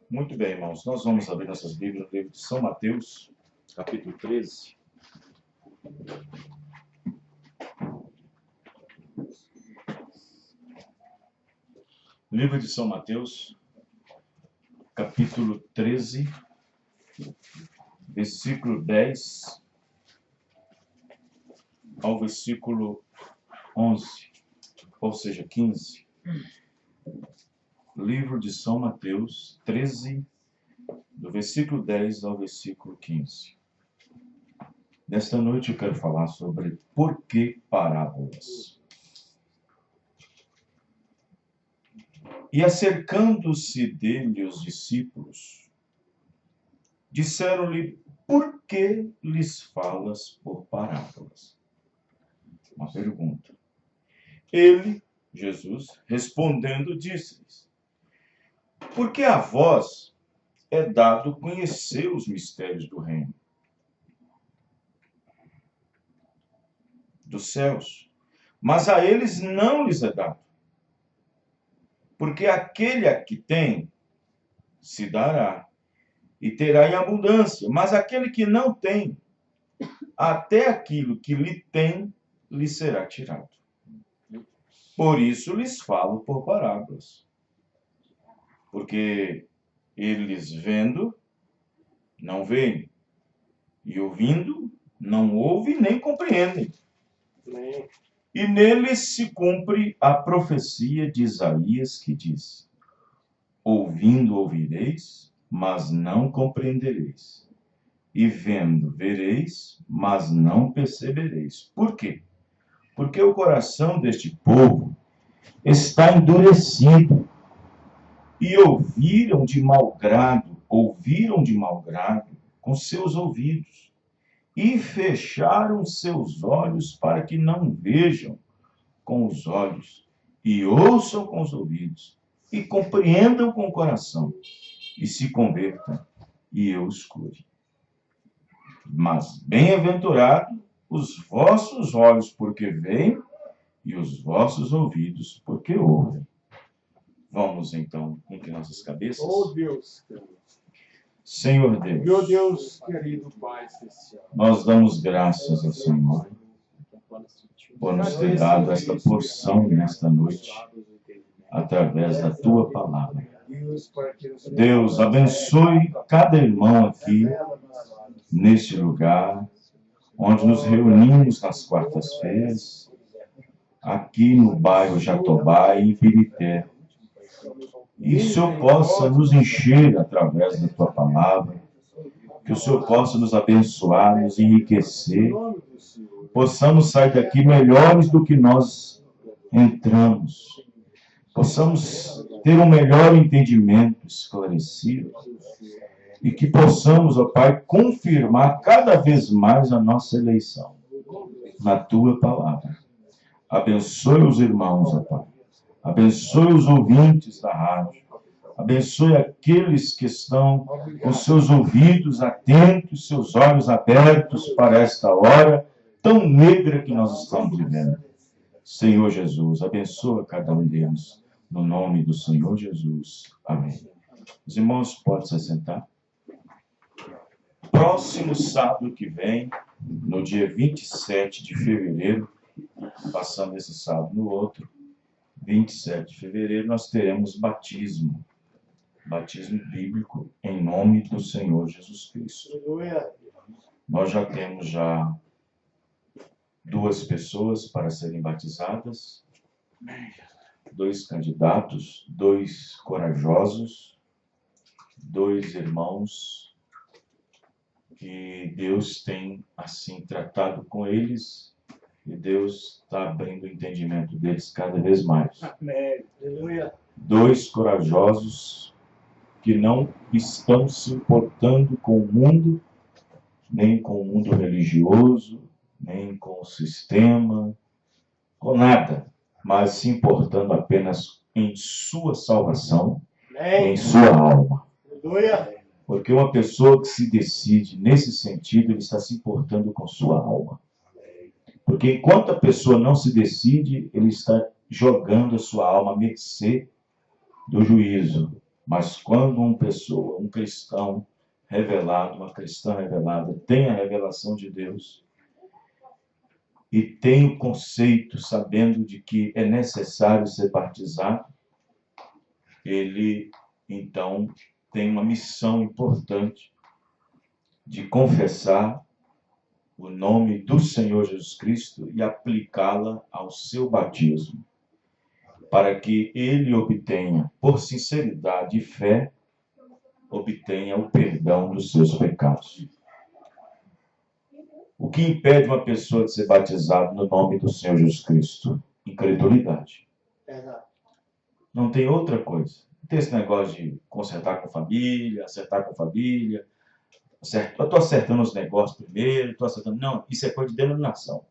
Muito bem, irmãos. Nós vamos abrir nossas Bíblias no livro de São Mateus, capítulo 13. Livro de São Mateus, capítulo 13, versículo 10 ao versículo 11, ou seja, 15. Livro de São Mateus, 13, do versículo 10 ao versículo 15. Nesta noite eu quero falar sobre por que parábolas. E acercando-se dele os discípulos, disseram-lhe: por que lhes falas por parábolas? Uma pergunta. Ele, Jesus, respondendo, disse-lhes: porque a vós é dado conhecer os mistérios do reino dos céus, mas a eles não lhes é dado. Porque aquele a que tem, se dará, e terá em abundância, mas aquele que não tem, até aquilo que lhe tem, lhe será tirado. Por isso lhes falo por parábolas. Porque eles vendo, não veem, e ouvindo, não ouvem nem compreendem. E neles se cumpre a profecia de Isaías que diz: ouvindo ouvireis, mas não compreendereis. E vendo vereis, mas não percebereis. Por quê? Porque o coração deste povo está endurecido. E ouviram de mau grado com seus ouvidos, e fecharam seus olhos para que não vejam com os olhos, e ouçam com os ouvidos, e compreendam com o coração, e se convertam, e eu os cure. Mas bem-aventurado os vossos olhos, porque veem, e os vossos ouvidos, porque ouvem. Vamos, então, entre nossas cabeças. Oh, Deus, Senhor Deus. Meu Deus, querido Pai Celestial. Nós damos graças ao Senhor por nos ter dado esta porção nesta noite, através da Tua palavra. Deus, abençoe cada irmão aqui, neste lugar, onde nos reunimos nas quartas-feiras, aqui no bairro Jatobá e em Pirité. E o Senhor possa nos encher através da Tua palavra, que o Senhor possa nos abençoar, nos enriquecer, possamos sair daqui melhores do que nós entramos, possamos ter um melhor entendimento esclarecido e que possamos, ó Pai, confirmar cada vez mais a nossa eleição na Tua palavra. Abençoe os irmãos, ó Pai. Abençoe os ouvintes da rádio. Abençoe aqueles que estão com seus ouvidos atentos, seus olhos abertos para esta hora tão negra que nós estamos vivendo. Senhor Jesus, abençoa cada um deles. No nome do Senhor Jesus. Amém. Os irmãos podem se assentar. Próximo sábado que vem, no dia 27 de fevereiro, passando esse sábado no outro, 27 de fevereiro, nós teremos batismo bíblico em nome do Senhor Jesus Cristo. Nós já temos 2 pessoas para serem batizadas, 2 candidatos, 2 corajosos, 2 irmãos que Deus tem assim tratado com eles. E Deus está abrindo o entendimento deles cada vez mais. 2 corajosos que não estão se importando com o mundo, nem com o mundo religioso, nem com o sistema, com nada, mas se importando apenas em sua salvação, em sua alma. Porque uma pessoa que se decide nesse sentido, ele está se importando com sua alma. Porque enquanto a pessoa não se decide, ele está jogando a sua alma à mercê do juízo. Mas quando uma pessoa, um cristão revelado, uma cristã revelada, tem a revelação de Deus e tem o conceito, sabendo de que é necessário ser batizado, ele, então, tem uma missão importante de confessar o nome do Senhor Jesus Cristo e aplicá-la ao seu batismo, para que ele obtenha, por sinceridade e fé, obtenha o perdão dos seus pecados. O que impede uma pessoa de ser batizada no nome do Senhor Jesus Cristo? Incredulidade. Não tem outra coisa. Não tem esse negócio de consertar com família, acertar com família. Eu estou acertando os negócios primeiro, estou acertando. Não, isso é coisa de denominação.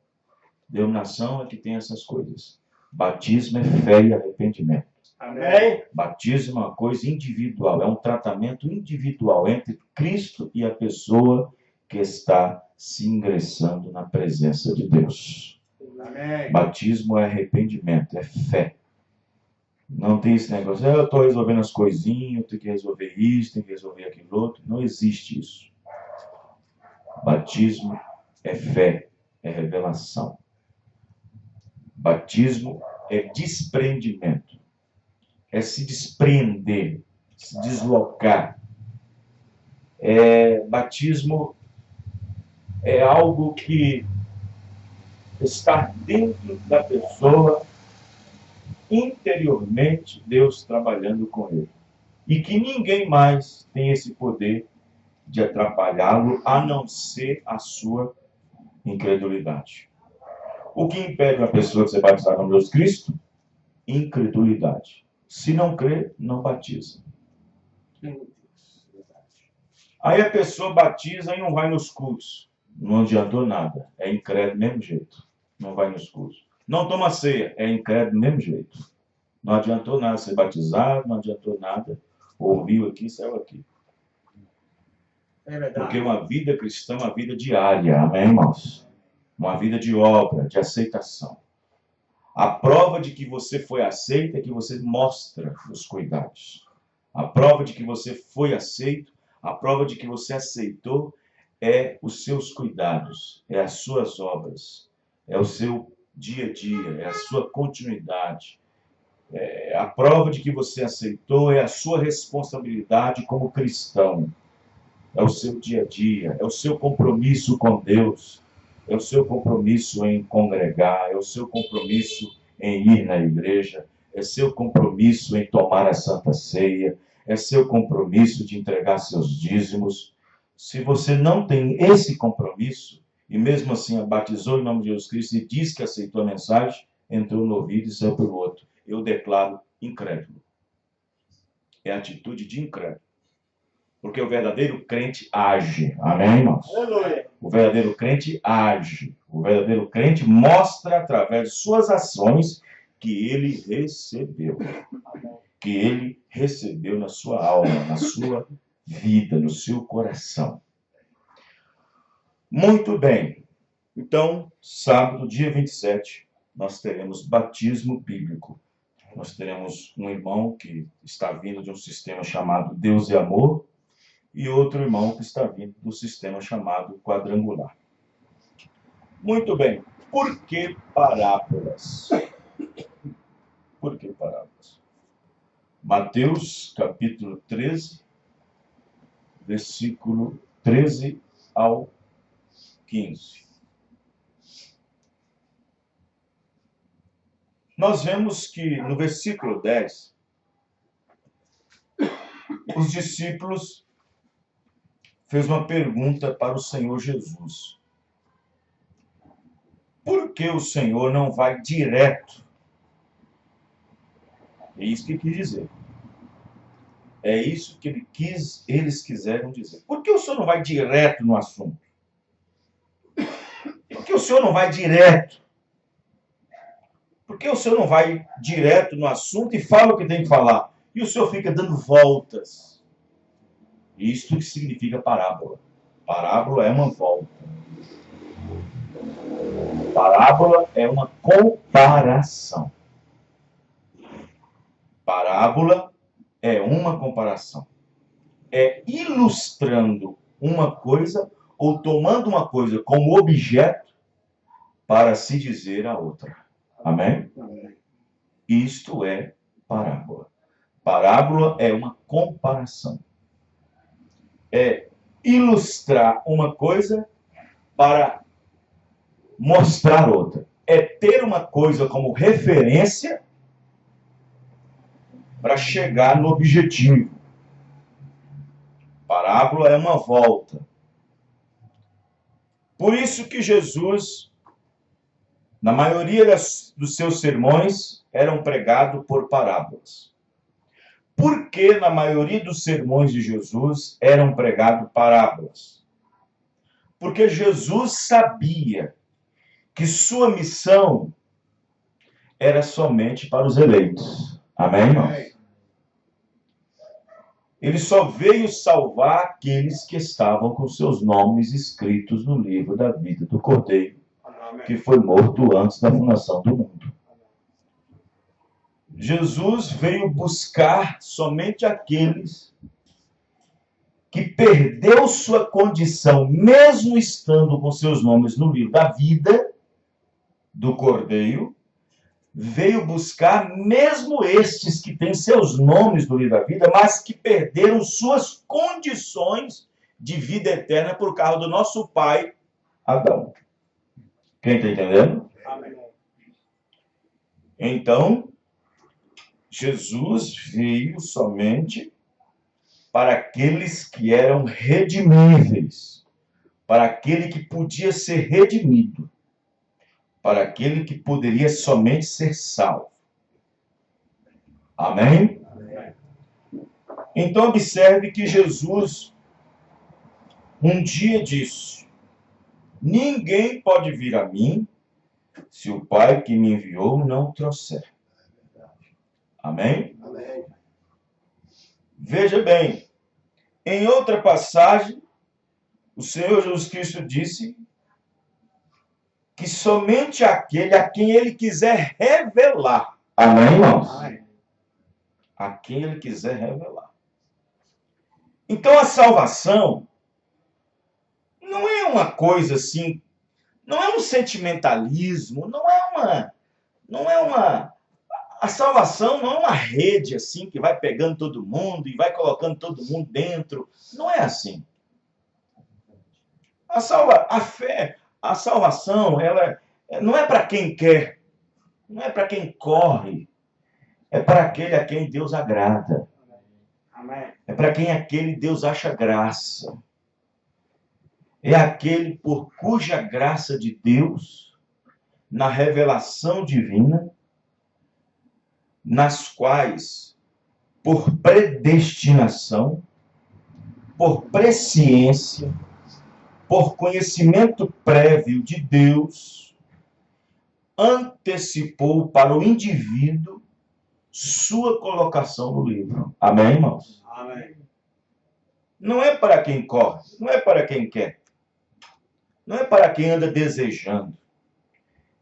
Denominação é que tem essas coisas. Batismo é fé e arrependimento. Amém. Batismo é uma coisa individual, é um tratamento individual entre Cristo e a pessoa que está se ingressando na presença de Deus. Amém. Batismo é arrependimento, é fé. Não tem esse negócio, eu estou resolvendo as coisinhas, eu tenho que resolver isso, tenho que resolver aquilo outro. Não existe isso. Batismo é fé, é revelação. Batismo é desprendimento. É se desprender, se deslocar. Batismo é algo que está dentro da pessoa, interiormente, Deus trabalhando com ele. E que ninguém mais tem esse poder de atrapalhá-lo, a não ser a sua incredulidade. O que impede uma pessoa de ser batizada no nome de Jesus Cristo? Incredulidade. Se não crê, não batiza. Aí a pessoa batiza e não vai nos cultos. Não adiantou nada. É incrédulo do mesmo jeito. Não vai nos cultos. Não toma ceia. É incrédulo do mesmo jeito. Não adiantou nada ser batizado, não adiantou nada. Ouviu aqui, saiu aqui. É verdade. Porque uma vida cristã é uma vida diária. Amém, irmãos? Uma vida de obra, de aceitação. A prova de que você foi aceito é que você mostra os cuidados. A prova de que você foi aceito, a prova de que você aceitou é os seus cuidados, é as suas obras, é o seu dia a dia, é a sua continuidade. A prova de que você aceitou é a sua responsabilidade como cristão. É o seu dia a dia, é o seu compromisso com Deus, é o seu compromisso em congregar, é o seu compromisso em ir na igreja, é seu compromisso em tomar a Santa Ceia, é seu compromisso de entregar seus dízimos. Se você não tem esse compromisso, e mesmo assim a batizou em nome de Jesus Cristo e diz que aceitou a mensagem, entrou no ouvido e saiu pelo outro. Eu declaro incrédulo. É atitude de incrédulo. Porque o verdadeiro crente age. Amém, irmãos? Aleluia. O verdadeiro crente age. O verdadeiro crente mostra através de suas ações que ele recebeu. Que ele recebeu na sua alma, na sua vida, no seu coração. Muito bem. Então, sábado, dia 27, nós teremos batismo bíblico. Nós teremos um irmão que está vindo de um sistema chamado Deus e Amor, e outro irmão que está vindo do sistema chamado quadrangular. Muito bem. Por que parábolas? Por que parábolas? Mateus, capítulo 13, versículo 13 ao 15. Nós vemos que no versículo 10, os discípulos fez uma pergunta para o Senhor Jesus. Por que o Senhor não vai direto? É isso que ele quis dizer. É isso que eles quiseram dizer. Por que o Senhor não vai direto no assunto? Por que o Senhor não vai direto? Por que o Senhor não vai direto no assunto e fala o que tem que falar? E o Senhor fica dando voltas. Isto que significa parábola. Parábola é uma volta. Parábola é uma comparação. Parábola é uma comparação. É ilustrando uma coisa ou tomando uma coisa como objeto para se dizer a outra. Amém? Isto é parábola. Parábola é uma comparação. É ilustrar uma coisa para mostrar outra. É ter uma coisa como referência para chegar no objetivo. Parábola é uma volta. Por isso que Jesus, na maioria dos seus sermões, eram pregados por parábolas. Por que na maioria dos sermões de Jesus eram pregados parábolas? Porque Jesus sabia que sua missão era somente para os eleitos. Amém, irmãos? Ele só veio salvar aqueles que estavam com seus nomes escritos no livro da vida do Cordeiro, que foi morto antes da fundação do mundo. Jesus veio buscar somente aqueles que perdeu sua condição, mesmo estando com seus nomes no livro da vida do Cordeiro, veio buscar mesmo estes que têm seus nomes no livro da vida, mas que perderam suas condições de vida eterna por causa do nosso pai, Adão. Quem está entendendo? Amém. Então, Jesus veio somente para aqueles que eram redimíveis, para aquele que podia ser redimido, para aquele que poderia somente ser salvo. Amém? Amém. Então, observe que Jesus um dia disse: ninguém pode vir a mim se o Pai que me enviou não o trouxer. Amém? Amém. Veja bem, em outra passagem, o Senhor Jesus Cristo disse que somente aquele a quem ele quiser revelar. Amém, irmãos? Amém. A quem ele quiser revelar. Então a salvação não é uma coisa assim, não é um sentimentalismo, a salvação não é uma rede assim que vai pegando todo mundo e vai colocando todo mundo dentro. Não é assim. A salvação, ela não é para quem quer, não é para quem corre, é para aquele a quem Deus agrada. Amém. É para quem aquele Deus acha graça. É aquele por cuja graça de Deus, na revelação divina, nas quais, por predestinação, por presciência, por conhecimento prévio de Deus, antecipou para o indivíduo sua colocação no livro. Amém, irmãos? Amém. Não é para quem corre, não é para quem quer, não é para quem anda desejando,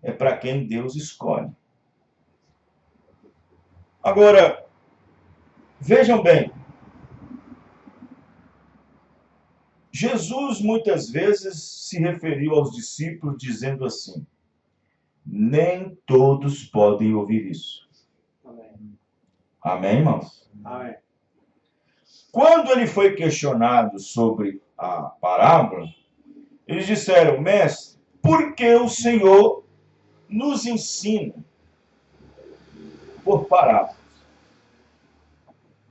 é para quem Deus escolhe. Agora, vejam bem, Jesus muitas vezes se referiu aos discípulos dizendo assim: nem todos podem ouvir isso. Amém. Amém, irmãos? Amém. Quando ele foi questionado sobre a parábola, eles disseram: mestre, por que o Senhor nos ensina por parábolas?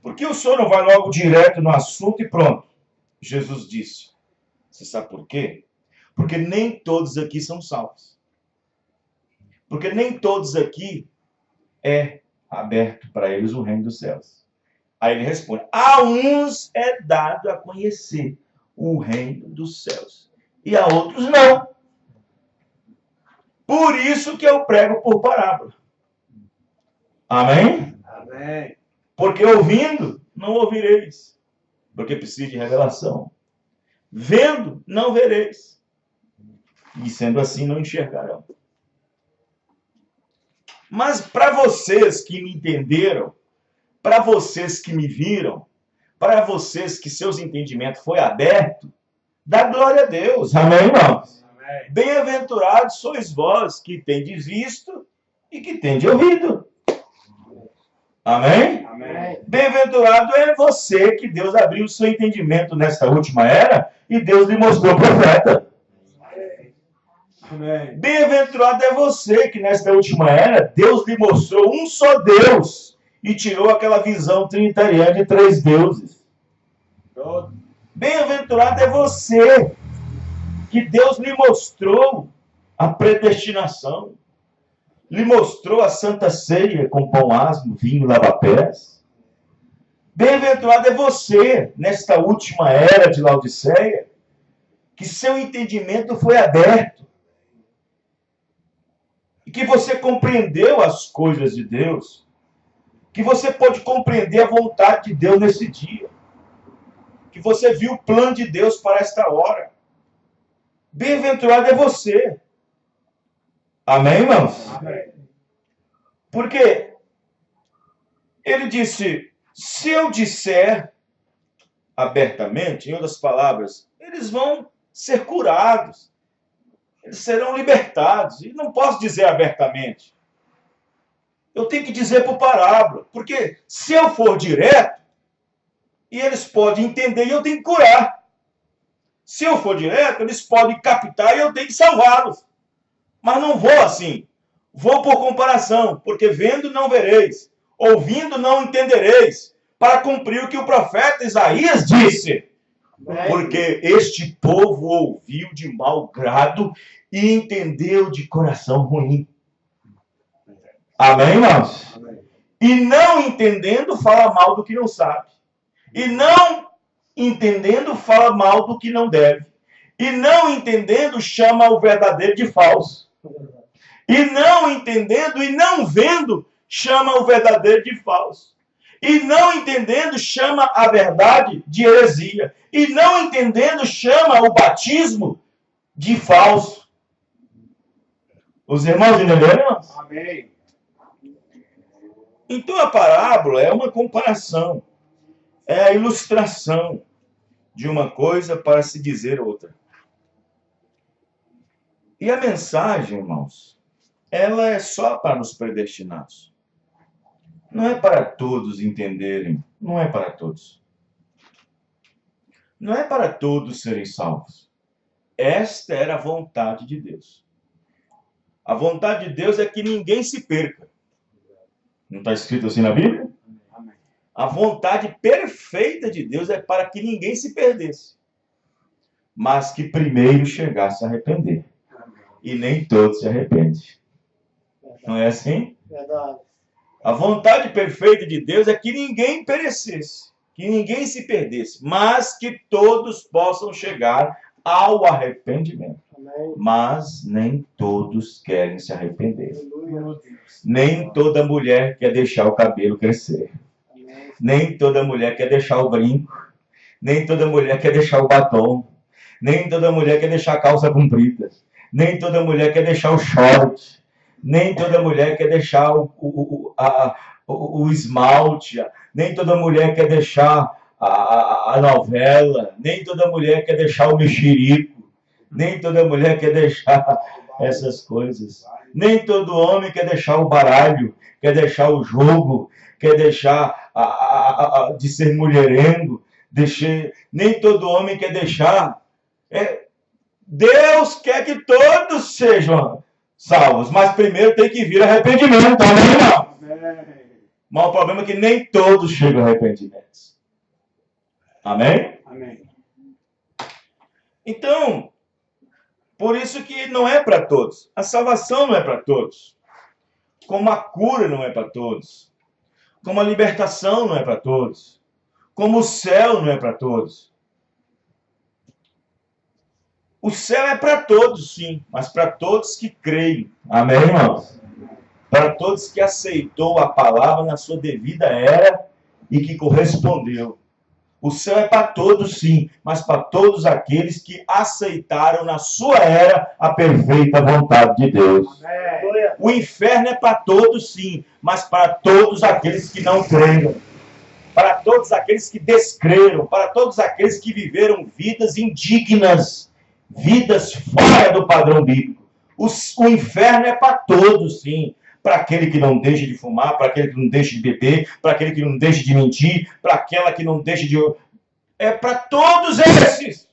Por que o Senhor não vai logo direto no assunto e pronto? Jesus disse. Você sabe por quê? Porque nem todos aqui são salvos. Porque nem todos aqui é aberto para eles o reino dos céus. Aí ele responde: a uns é dado a conhecer o reino dos céus, e a outros não. Por isso que eu prego por parábola. Amém? Amém. Porque ouvindo, não ouvireis, porque precisa de revelação. Vendo, não vereis, e sendo assim, não enxergarão. Mas para vocês que me entenderam, para vocês que me viram, para vocês que seus entendimentos foi aberto, dá glória a Deus. Amém, irmãos? Bem-aventurados sois vós que tendes visto e que tendes ouvido. Amém? Amém. Bem-aventurado é você que Deus abriu o seu entendimento nesta última era e Deus lhe mostrou o profeta. Amém. Bem-aventurado é você que nesta última era Deus lhe mostrou um só Deus e tirou aquela visão trinitariana de 3 deuses. Bem-aventurado é você que Deus lhe mostrou a predestinação, lhe mostrou a Santa Ceia com pão asmo, vinho, lava-pés. Bem-aventurado é você, nesta última era de Laodiceia, que seu entendimento foi aberto, e que você compreendeu as coisas de Deus, que você pode compreender a vontade de Deus nesse dia, que você viu o plano de Deus para esta hora. Bem-aventurado é você. Amém, irmãos? Amém. Porque ele disse, se eu disser abertamente, em outras palavras, eles vão ser curados, eles serão libertados. E não posso dizer abertamente. Eu tenho que dizer por parábola, porque se eu for direto, e eles podem entender e eu tenho que curar. Se eu for direto, eles podem captar e eu tenho que salvá-los. Mas não vou assim. Vou por comparação, porque vendo não vereis, ouvindo não entendereis, para cumprir o que o profeta Isaías disse. Porque este povo ouviu de mau grado e entendeu de coração ruim. Amém, irmãos? Amém. E não entendendo, fala mal do que não sabe. E não entendendo, fala mal do que não deve. E não entendendo, chama o verdadeiro de falso. E não entendendo e não vendo, chama o verdadeiro de falso. E não entendendo, chama a verdade de heresia. E não entendendo, chama o batismo de falso. Os irmãos entenderam? Amém. Então a parábola é uma comparação. É a ilustração de uma coisa para se dizer outra. E a mensagem, irmãos, ela é só para os predestinados. Não é para todos entenderem, não é para todos. Não é para todos serem salvos. Esta era a vontade de Deus. A vontade de Deus é que ninguém se perca. Não está escrito assim na Bíblia? A vontade perfeita de Deus é para que ninguém se perdesse, mas que primeiro chegasse a arrepender. E nem todos se arrependem. Não é assim? Verdade. A vontade perfeita de Deus é que ninguém perecesse, que ninguém se perdesse, mas que todos possam chegar ao arrependimento. Amém. Mas nem todos querem se arrepender. Aleluia. Nem toda mulher quer deixar o cabelo crescer. Amém. Nem toda mulher quer deixar o brinco. Nem toda mulher quer deixar o batom. Nem toda mulher quer deixar a calça comprida. Nem toda mulher quer deixar o short. Nem toda mulher quer deixar o esmalte. Nem toda mulher quer deixar a novela. Nem toda mulher quer deixar o mexerico. Nem toda mulher quer deixar essas coisas. Nem todo homem quer deixar o baralho, quer deixar o jogo, quer deixar de ser mulherengo. Nem todo homem quer deixar. Deus quer que todos sejam salvos, mas primeiro tem que vir arrependimento, amém, não? Amém. Mas o problema é que nem todos chegam a arrependimento. Amém? Amém. Então, por isso que não é para todos. A salvação não é para todos. Como a cura não é para todos. Como a libertação não é para todos. Como o céu não é para todos. O céu é para todos, sim, mas para todos que creem. Amém, irmãos? Para todos que aceitou a palavra na sua devida era e que correspondeu. O céu é para todos, sim, mas para todos aqueles que aceitaram na sua era a perfeita vontade de Deus. Amém. O inferno é para todos, sim, mas para todos aqueles que não creram. para todos aqueles que descreram, para todos aqueles que viveram vidas indignas, vidas fora do padrão bíblico. O inferno é para todos, sim. Para aquele que não deixa de fumar, para aquele que não deixa de beber, para aquele que não deixa de mentir, para aquela que não deixa de... É para todos esses.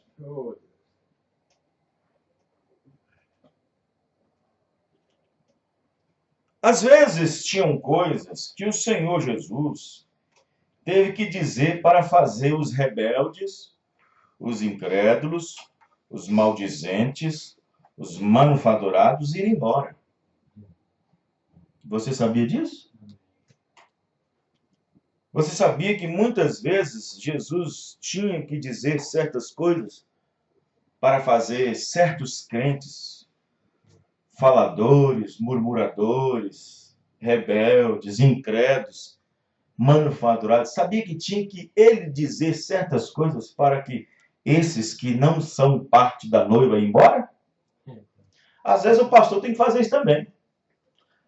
Às vezes tinham coisas que o Senhor Jesus teve que dizer para fazer os rebeldes, os incrédulos, os maldizentes, os manufaturados ir embora. Você sabia disso? Você sabia que muitas vezes Jesus tinha que dizer certas coisas para fazer certos crentes, faladores, murmuradores, rebeldes, incrédulos, manufaturados? Sabia que tinha que ele dizer certas coisas para que esses que não são parte da noiva ir embora? Às vezes o pastor tem que fazer isso também.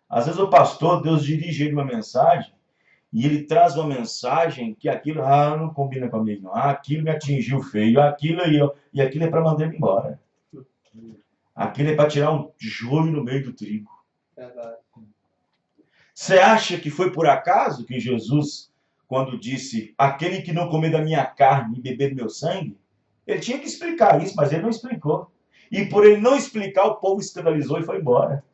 Às vezes o pastor, Deus dirige ele uma mensagem e ele traz uma mensagem que aquilo, não combina comigo, não. Aquilo me atingiu feio, aquilo e aquilo é para mandar ele embora. Aquilo é para tirar um joio no meio do trigo. Você acha que foi por acaso que Jesus, quando disse, aquele que não comer da minha carne e beber do meu sangue, ele tinha que explicar isso, mas ele não explicou. E por ele não explicar, o povo escandalizou e foi embora.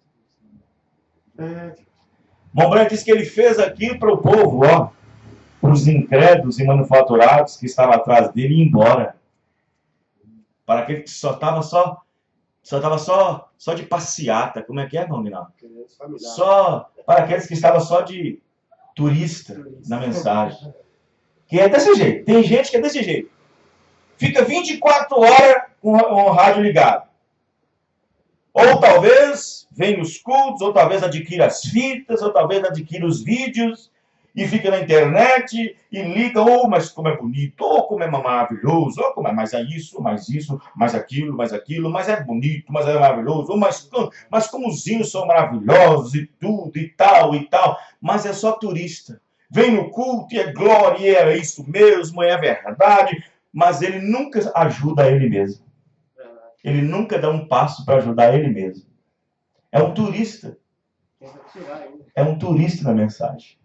Montblanc diz que ele fez aquilo para o povo, para os incrédulos e manufaturados que estavam atrás dele ir embora. Para aquele que só estava só de passeata. Como é que Nominal? Só para aqueles que estavam só de turista na mensagem. Que é desse jeito. Tem gente que é desse jeito. Fica 24 horas com o rádio ligado. Ou talvez vem nos cultos, ou talvez adquira as fitas, ou talvez adquira os vídeos, e fica na internet, e liga, mas como é bonito, como é maravilhoso, como é mais isso, mais aquilo, mas é bonito, mas é maravilhoso, mas como os hinos são maravilhosos, e tudo, e tal, mas é só turista. Vem no culto, e é glória, e é isso mesmo, é verdade, mas ele nunca ajuda ele mesmo. Ele nunca dá um passo para ajudar ele mesmo. É um turista. É um turista na mensagem.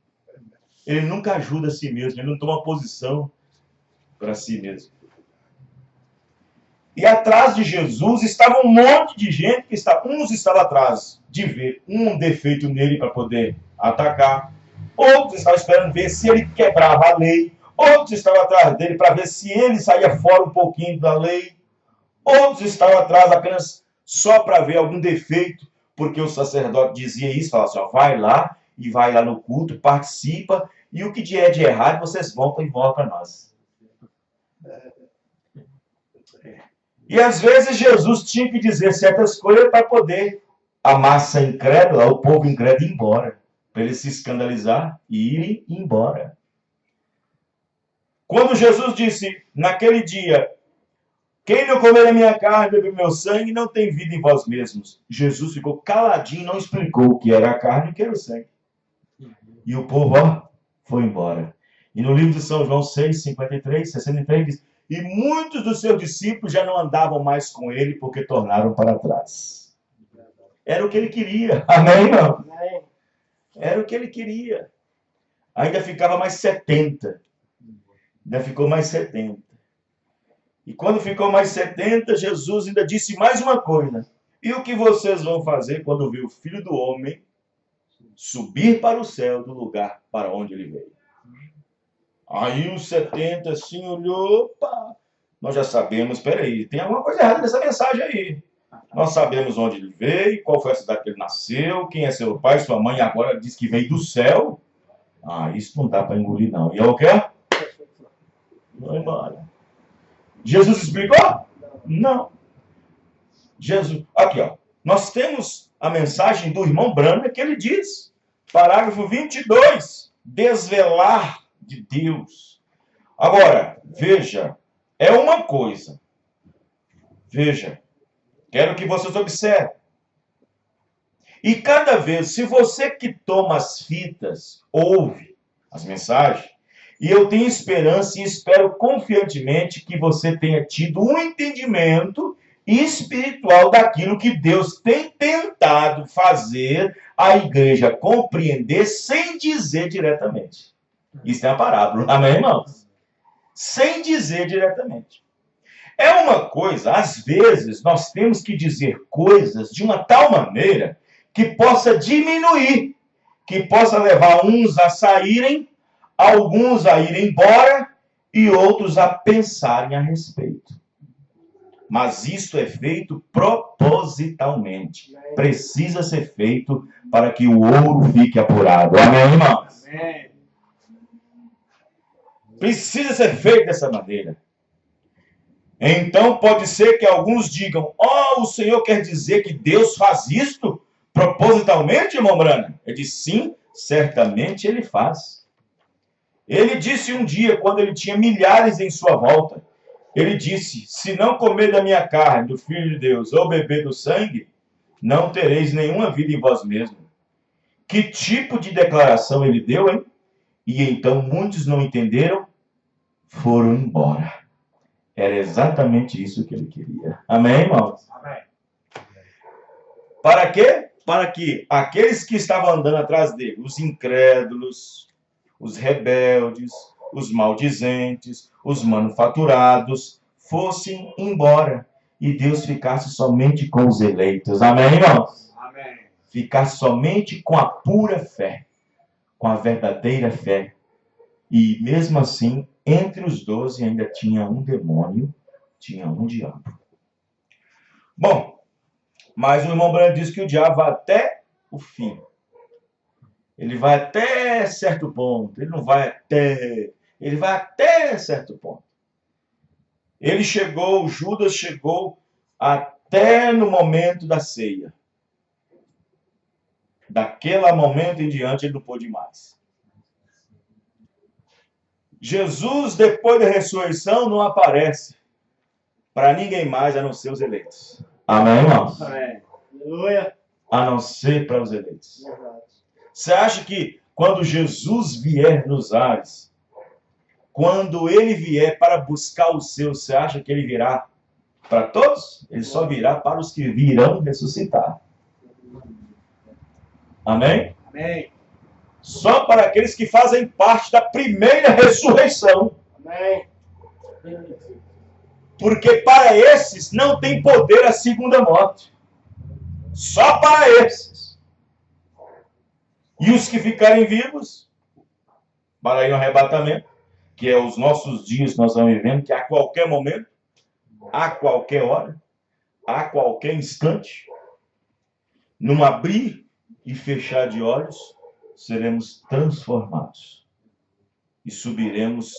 Ele nunca ajuda a si mesmo. Ele não toma posição para si mesmo. E atrás de Jesus estava um monte de gente que uns estavam atrás de ver um defeito nele para poder atacar. Outros estavam esperando ver se ele quebrava a lei. Outros estavam atrás dele para ver se ele saía fora um pouquinho da lei. Outros estavam atrás apenas só para ver algum defeito, porque o sacerdote dizia isso, falava assim, vai lá e vai lá no culto, participa, e o que é de errado, vocês voltam e voltam para nós. E às vezes Jesus tinha que dizer certas coisas para poder a massa incrédula, o povo incrédulo ir embora, para eles se escandalizar e irem embora. Quando Jesus disse, naquele dia, quem não comer a minha carne e beber meu sangue não tem vida em vós mesmos. Jesus ficou caladinho, não explicou o que era a carne e o que era o sangue. E o povo, foi embora. E no livro de São João 6, 53, 63, diz, e muitos dos seus discípulos já não andavam mais com ele porque tornaram para trás. Era o que ele queria. Amém, não? Era o que ele queria. Ainda ficava mais 70. Ainda ficou mais 70. E quando ficou mais 70, Jesus ainda disse mais uma coisa. E o que vocês vão fazer quando vir o Filho do Homem subir para o céu do lugar para onde ele veio? Aí os 70 assim olhou, opa, nós já sabemos, peraí, tem alguma coisa errada nessa mensagem aí. Nós sabemos onde ele veio, qual foi a cidade que ele nasceu, quem é seu pai, sua mãe, agora diz que veio do céu. Isso não dá para engolir não. E é o quê? Vamos embora. Jesus explicou? Não. Jesus, aqui nós temos a mensagem do irmão Branham que ele diz, parágrafo 22, desvelar de Deus. Agora, veja, é uma coisa. Veja, quero que vocês observem. E cada vez, se você que toma as fitas, ouve as mensagens, E eu tenho esperança e espero confiantemente que você tenha tido um entendimento espiritual daquilo que Deus tem tentado fazer a igreja compreender sem dizer diretamente. Isso é uma parábola, amém, irmãos? Sem dizer diretamente. É uma coisa, às vezes, nós temos que dizer coisas de uma tal maneira que possa diminuir, que possa levar uns a saírem, alguns a irem embora e outros a pensarem a respeito. Mas isso é feito propositalmente. Precisa ser feito para que o ouro fique apurado. Amém, irmãos? Amém. Precisa ser feito dessa maneira. Então pode ser que alguns digam: o Senhor quer dizer que Deus faz isto propositalmente, irmão Brana? Eu disse: sim, certamente Ele faz. Ele disse um dia, quando ele tinha milhares em sua volta, ele disse: se não comer da minha carne, do Filho de Deus, ou beber do sangue, não tereis nenhuma vida em vós mesmos. Que tipo de declaração ele deu, hein? E então muitos não entenderam, foram embora. Era exatamente isso que ele queria. Amém, irmãos? Amém. Para quê? Para que aqueles que estavam andando atrás dele, os incrédulos, os rebeldes, os maldizentes, os manufaturados, fossem embora e Deus ficasse somente com os eleitos. Amém, irmãos? Amém. Ficasse somente com a pura fé, com a verdadeira fé. E mesmo assim, entre os 12 ainda tinha um demônio, tinha um diabo. Bom, mas o irmão Branco diz que o diabo vai até o fim. Ele vai até certo ponto. Ele não vai até... Ele vai até certo ponto. Ele chegou, Judas chegou até no momento da ceia. Daquele momento em diante ele não pôde mais. Jesus, depois da ressurreição, não aparece para ninguém mais a não ser os eleitos. Amém, irmãos? Amém. Aleluia. A não ser para os eleitos. Verdade. Você acha que quando Jesus vier nos ares, quando ele vier para buscar os seus, você acha que ele virá para todos? Ele só virá para os que virão ressuscitar. Amém? Amém. Só para aqueles que fazem parte da primeira ressurreição. Amém. Porque para esses não tem poder a segunda morte. Só para esses. E os que ficarem vivos, para ir no arrebatamento, que é os nossos dias que nós estamos vivendo, que a qualquer momento, a qualquer hora, a qualquer instante, num abrir e fechar de olhos, seremos transformados e subiremos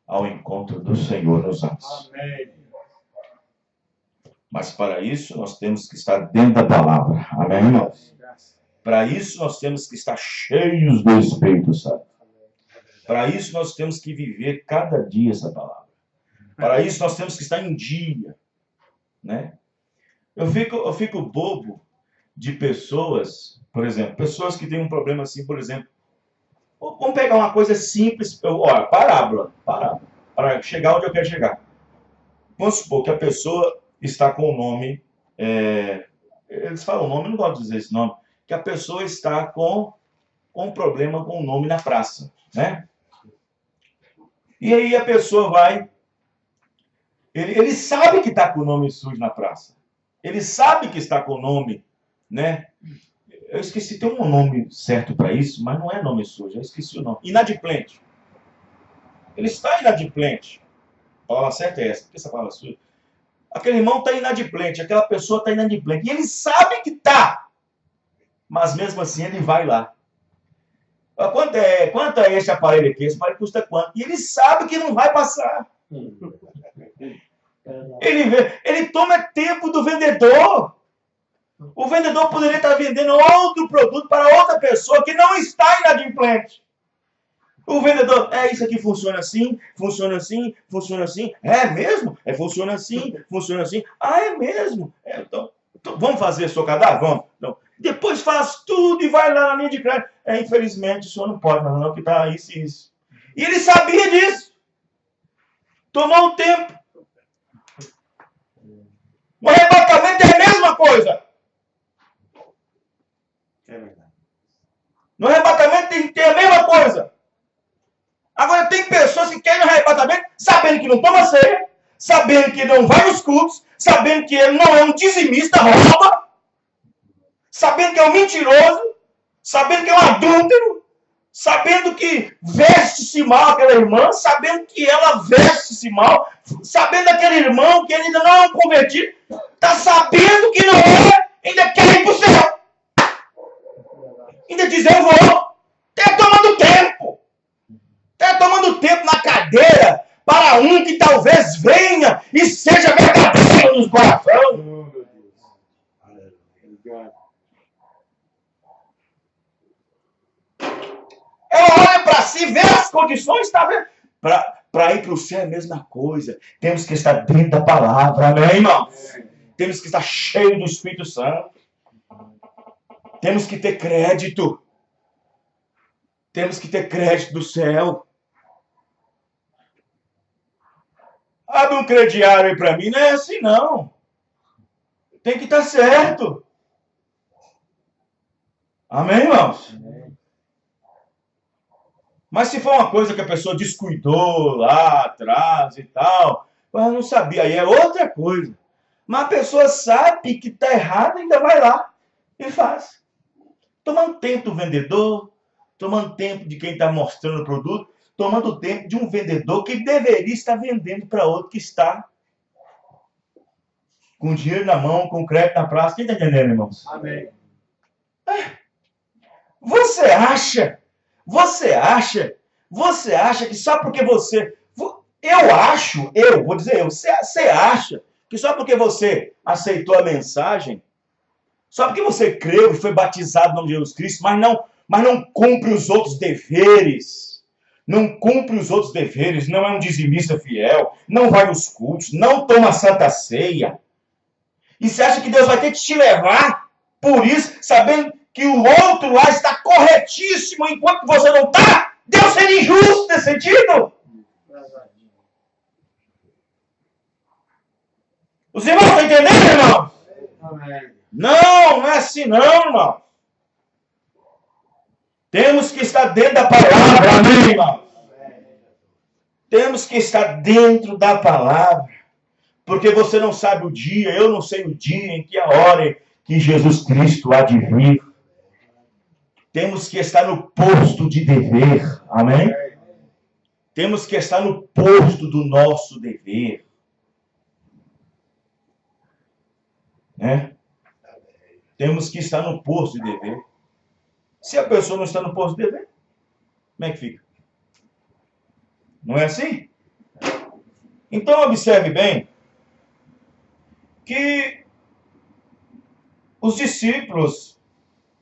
ao encontro do Senhor nos ares. Amém. Mas para isso nós temos que estar dentro da palavra. Amém, irmãos? Para isso nós temos que estar cheios do Espírito Santo. Para isso nós temos que viver cada dia essa palavra. Para isso nós temos que estar em dia, né? Eu fico bobo de pessoas, por exemplo, pessoas que têm um problema assim, por exemplo, vamos pegar uma coisa simples, olha, parábola, para chegar onde eu quero chegar. Vamos supor que a pessoa está com o nome, eles falam o nome, eu não gosto de dizer esse nome, que a pessoa está com um problema com o nome na praça, né? E aí a pessoa vai, ele sabe que está com o nome sujo na praça, ele sabe que está com o nome, né? Eu esqueci, tem um nome certo para isso, mas não é nome sujo, eu esqueci o nome. Inadimplente. Ele está inadimplente. A palavra certa é essa, porque essa palavra suja. Aquele irmão está inadimplente, aquela pessoa está inadimplente. E ele sabe que está. Mas mesmo assim ele vai lá. Quanto é esse aparelho aqui? Esse aparelho custa quanto? E ele sabe que não vai passar. Ele toma tempo do vendedor. O vendedor poderia estar vendendo outro produto para outra pessoa que não está inadimplente. O vendedor, isso aqui funciona assim, funciona assim, funciona assim. É mesmo? Funciona assim, funciona assim. Ah, é mesmo? Então, vamos fazer seu cadastro? Vamos. Então, depois faz tudo e vai lá na linha de crédito. Infelizmente, o senhor não pode fazer não, porque está isso e isso. E ele sabia disso. Tomou um tempo. No arrebatamento é a mesma coisa. É verdade. No arrebatamento tem que ter a mesma coisa. Agora tem pessoas que querem no arrebatamento sabendo que não toma ceia, sabendo que não vai nos cultos, sabendo que ele não é um dizimista, rouba, sabendo que é um mentiroso, sabendo que é um adúltero, sabendo que veste-se mal aquela irmã, sabendo que ela veste-se mal, sabendo aquele irmão que ele ainda não é um convertido, está sabendo que não é, ainda quer ir para o céu. Ainda diz, eu vou. Está tomando tempo. Está tomando tempo na cadeira para um que talvez venha e seja verdadeiro nos corações. Oh, meu Deus. Aleluia. Ela olha para si, vê as condições, está vendo? Para ir para o céu é a mesma coisa. Temos que estar dentro da palavra, amém, irmãos? Temos que estar cheio do Espírito Santo. Temos que ter crédito. Temos que ter crédito do céu. Abre um crediário aí para mim. Não é assim, não. Tem que estar certo. Amém, irmãos? Mas se for uma coisa que a pessoa descuidou lá atrás e tal, ela não sabia, aí é outra coisa. Mas a pessoa sabe que está errado e ainda vai lá e faz. Tomando tempo do vendedor, tomando tempo de quem está mostrando o produto, tomando tempo de um vendedor que deveria estar vendendo para outro que está com dinheiro na mão, com crédito na praça. Quem está entendendo, irmãos? Amém. Você acha que só porque você... você acha que só porque você aceitou a mensagem, só porque você creu e foi batizado no nome de Jesus Cristo, mas não cumpre os outros deveres, não cumpre os outros deveres, não é um dizimista fiel, não vai nos cultos, não toma a Santa Ceia, e você acha que Deus vai ter que te levar por isso, sabendo que o outro lá está corretíssimo enquanto você não está? Deus seria injusto nesse sentido? Os irmãos estão entendendo, irmão? Amém. Não é assim não, irmão. Temos que estar dentro da palavra, amém, irmão? Temos que estar dentro da palavra. Porque você não sabe o dia, eu não sei o dia, em que a hora que Jesus Cristo há de vir. Temos que estar no posto de dever, amém? Temos que estar no posto do nosso dever. Né? Temos que estar no posto de dever. Se a pessoa não está no posto de dever, como é que fica? Não é assim? Então observe bem que os discípulos,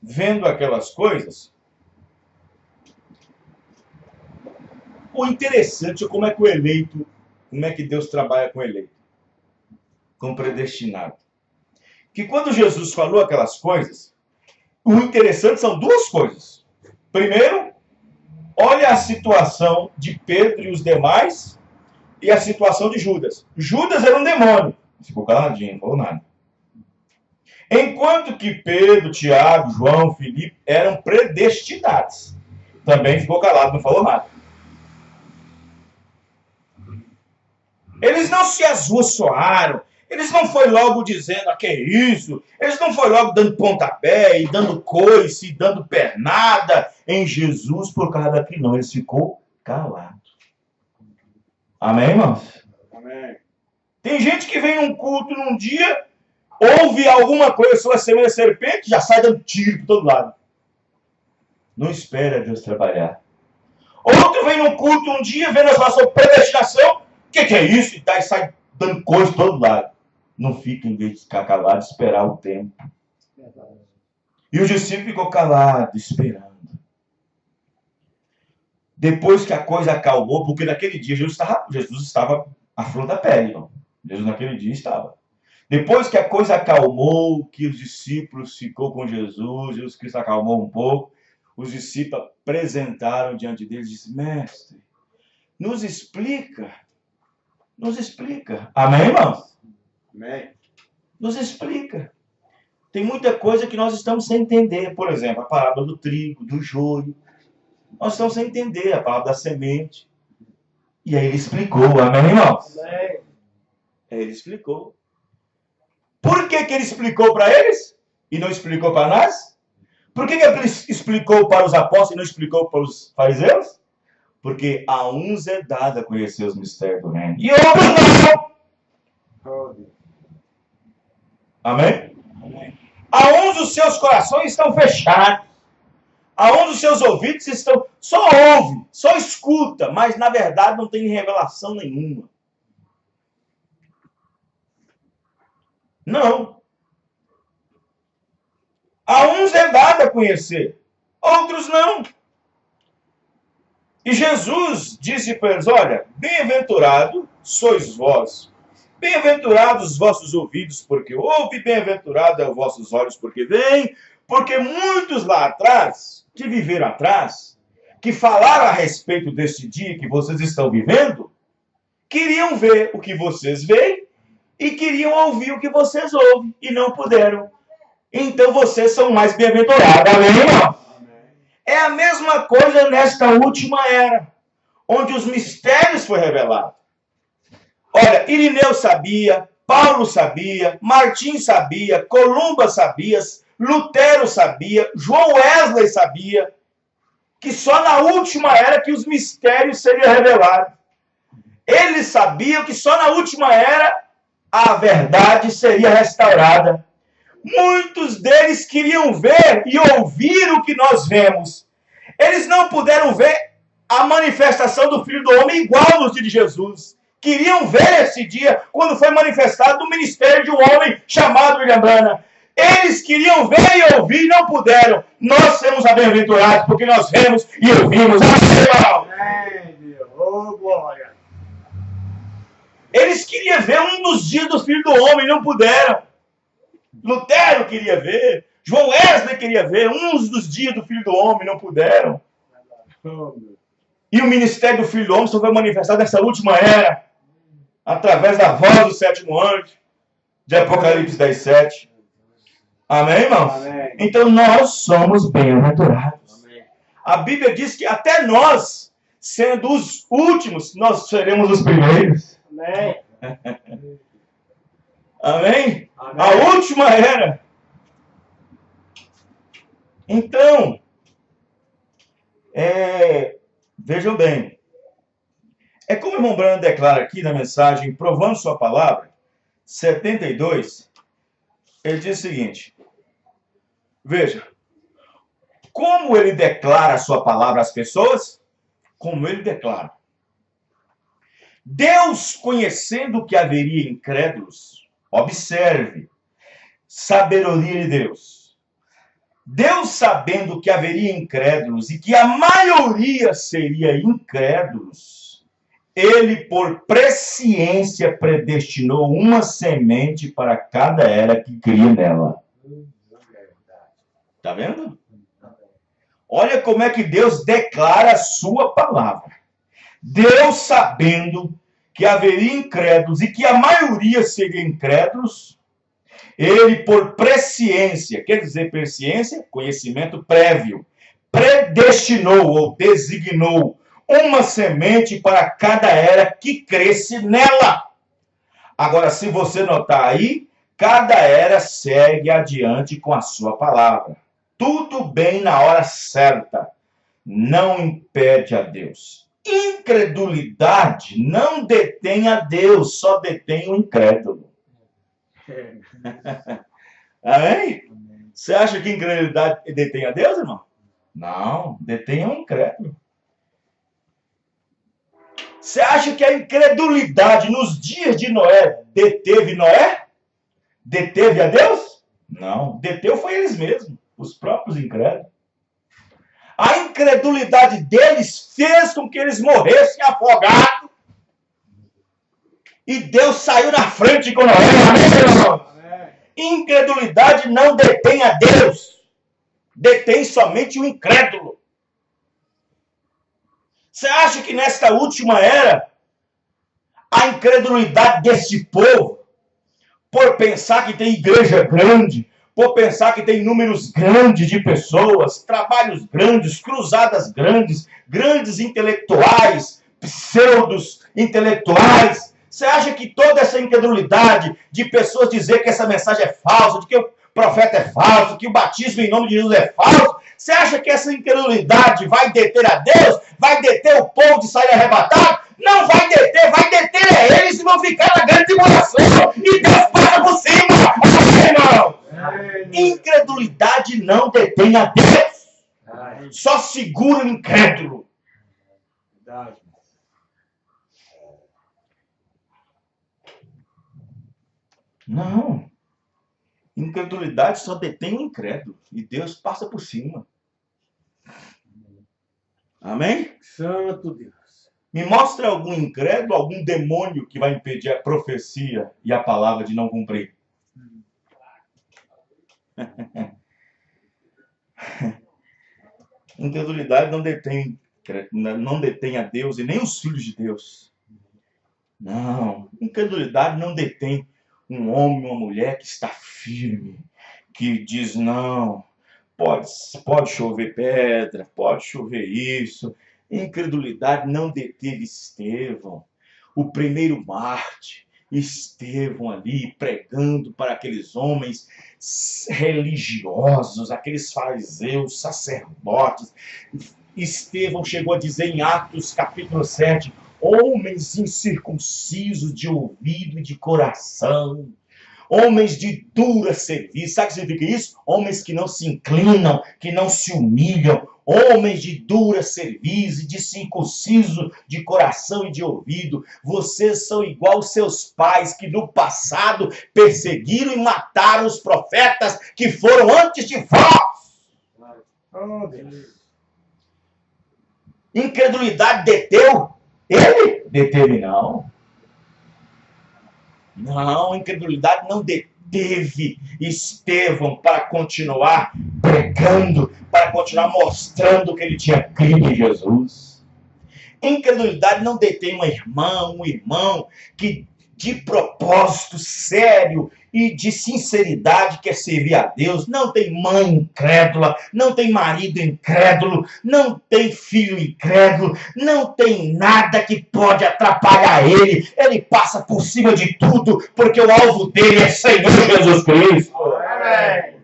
vendo aquelas coisas, o interessante é como é que o eleito, como é que Deus trabalha com o eleito, com o predestinado. Que quando Jesus falou aquelas coisas, o interessante são duas coisas. Primeiro, olha a situação de Pedro e os demais e a situação de Judas. Judas era um demônio. Ficou caladinho, não falou nada. Enquanto que Pedro, Tiago, João, Filipe eram predestinados. Também ficou calado, não falou nada. Eles não se azussoaram. Eles não foi logo dizendo, que é isso? Eles não foi logo dando pontapé, e dando coice, e dando pernada em Jesus por causa daquilo, não. Eles ficou calado. Amém, irmãos? Amém. Tem gente que vem num culto num dia, ouve alguma coisa sobre a semente da serpente, já sai dando tiro por todo lado. Não espera Deus trabalhar. Outro vem num culto um dia, vendo a sua predestinação, o que é isso? E sai dando coisa por todo lado. Não fica, em vez de ficar calado, esperar o tempo. E o discípulo ficou calado, esperando. Depois que a coisa acalmou, porque naquele dia Jesus estava à flor da pele, irmão. Jesus naquele dia estava. Depois que a coisa acalmou, que os discípulos ficou com Jesus, Jesus Cristo acalmou um pouco, os discípulos apresentaram diante deles e disseram, mestre, nos explica. Amém, irmãos? Amém. Nos explica. Tem muita coisa que nós estamos sem entender. Por exemplo, a parábola do trigo, do joio. Nós estamos sem entender a palavra da semente. E aí ele explicou. Amém, irmãos? Amém. Ele explicou. Por que ele explicou para eles e não explicou para nós? Por que ele explicou para os apóstolos e não explicou para os fariseus? Porque a uns é dado a conhecer os mistérios do reino. E outros não. Amém? Amém. A uns os seus corações estão fechados. A uns os seus ouvidos estão... Só ouve, só escuta, mas na verdade não tem revelação nenhuma. Não. A uns é dado a conhecer, outros não. E Jesus disse para eles, olha, bem-aventurado sois vós, bem-aventurados os vossos ouvidos, porque ouve, bem-aventurado é os vossos olhos, porque veem, porque muitos lá atrás, que viveram atrás, que falaram a respeito desse dia que vocês estão vivendo, queriam ver o que vocês veem e queriam ouvir o que vocês ouvem e não puderam. Então vocês são mais bem-aventurados. Amém, irmão? É a mesma coisa nesta última era, onde os mistérios foram revelados. Olha, Irineu sabia, Paulo sabia, Martim sabia, Columba sabia, Lutero sabia, João Wesley sabia, que só na última era que os mistérios seriam revelados. Eles sabiam que só na última era a verdade seria restaurada. Muitos deles queriam ver e ouvir o que nós vemos. Eles não puderam ver a manifestação do Filho do Homem igual nos dias de Jesus. Queriam ver esse dia, quando foi manifestado o ministério de um homem chamado William Branham. Eles queriam ver e ouvir e não puderam. Nós somos bem-aventurados porque nós vemos e ouvimos. Amém, Deus. Oh, glória. Eles queriam ver um dos dias do Filho do Homem e não puderam. Lutero queria ver, João Wesley queria ver, uns dos dias do Filho do Homem não puderam. E o ministério do Filho do Homem só foi manifestado nessa última era, através da voz do sétimo anjo, de Apocalipse 10:7. Amém, irmãos? Amém. Então nós somos bem-aventurados. A Bíblia diz que até nós, sendo os últimos, nós seremos os primeiros. Amém. Amém? Amém. A última era. Então, vejam bem. É como o irmão Branham declara aqui na mensagem, provando sua palavra, 72, ele diz o seguinte. Veja. Como ele declara a sua palavra às pessoas? Como ele declara. Deus, conhecendo que haveria incrédulos, observe, sabedoria de Deus. Deus, sabendo que haveria incrédulos e que a maioria seria incrédulos, ele, por presciência, predestinou uma semente para cada era que cria nela. Está vendo? Olha como é que Deus declara a sua palavra. Deus, sabendo que haveria incrédulos e que a maioria seria incrédulos, ele, por presciência, quer dizer presciência, conhecimento prévio, predestinou ou designou uma semente para cada era que cresce nela. Agora, se você notar aí, cada era segue adiante com a sua palavra. Tudo bem na hora certa. Não impede a Deus. Incredulidade não detém a Deus, só detém o incrédulo. Amém? Você acha que incredulidade detém a Deus, irmão? Não, detém o incrédulo. Você acha que a incredulidade nos dias de Noé deteve Noé? Deteve a Deus? Não, deteu foi eles mesmos, os próprios incrédulos. A incredulidade deles fez com que eles morressem afogados. E Deus saiu na frente com Noé. Amém, irmão? Incredulidade não detém a Deus. Detém somente o incrédulo. Você acha que nesta última era, a incredulidade desse povo, por pensar que tem igreja grande, por pensar que tem números grandes de pessoas, trabalhos grandes, cruzadas grandes, grandes intelectuais, pseudos intelectuais, você acha que toda essa incredulidade de pessoas dizer que essa mensagem é falsa, de que o profeta é falso, que o batismo em nome de Jesus é falso, você acha que essa incredulidade vai deter a Deus? Vai deter o povo de sair arrebatado? Não vai deter eles e vão ficar na grande tribulação. E Deus passa por cima. Amém, irmão? Incredulidade não detém a Deus. Só segura o incrédulo. Não. Incredulidade só detém o incrédulo. E Deus passa por cima. Amém? Santo Deus. Me mostra algum incrédulo, algum demônio que vai impedir a profecia e a palavra de não cumprir. Incredulidade não detém a Deus e nem os filhos de Deus. Não. Incredulidade não detém um homem, uma mulher que está firme, que diz não. Pode chover pedra, pode chover isso. Incredulidade não deteve Estevão, o primeiro mártir. Estevão ali pregando para aqueles homens religiosos, aqueles fariseus, sacerdotes. Estevão chegou a dizer em Atos capítulo 7, homens incircuncisos de ouvido e de coração, homens de dura serviço. Sabe o que significa isso? Homens que não se inclinam, que não se humilham, homens de dura serviço e de circunciso de coração e de ouvido. Vocês são igual aos seus pais, que no passado perseguiram e mataram os profetas que foram antes de vós. Oh, Deus. Incredulidade deteu ele? Deteve não. Não, incredulidade não deteve Estevão para continuar pregando, para continuar mostrando que ele tinha crido em Jesus. Incredulidade não detém uma irmã, um irmão que de propósito sério e de sinceridade quer servir a Deus. Não tem mãe incrédula, não tem marido incrédulo, não tem filho incrédulo, não tem nada que pode atrapalhar ele. Ele passa por cima de tudo, porque o alvo dele é Senhor Jesus Cristo. Amém.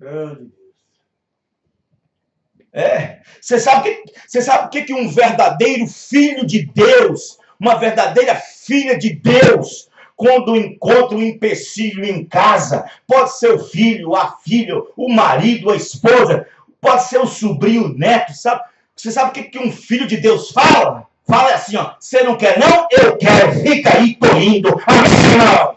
Amém. Você sabe o que um verdadeiro filho de Deus, uma verdadeira filha de Deus, quando encontra um empecilho em casa, pode ser o filho, a filha, o marido, a esposa, pode ser o sobrinho, o neto, sabe? Você sabe o que um filho de Deus fala? Fala assim, ó, você não quer não? Eu quero, fica aí, tô indo. Amém, irmão?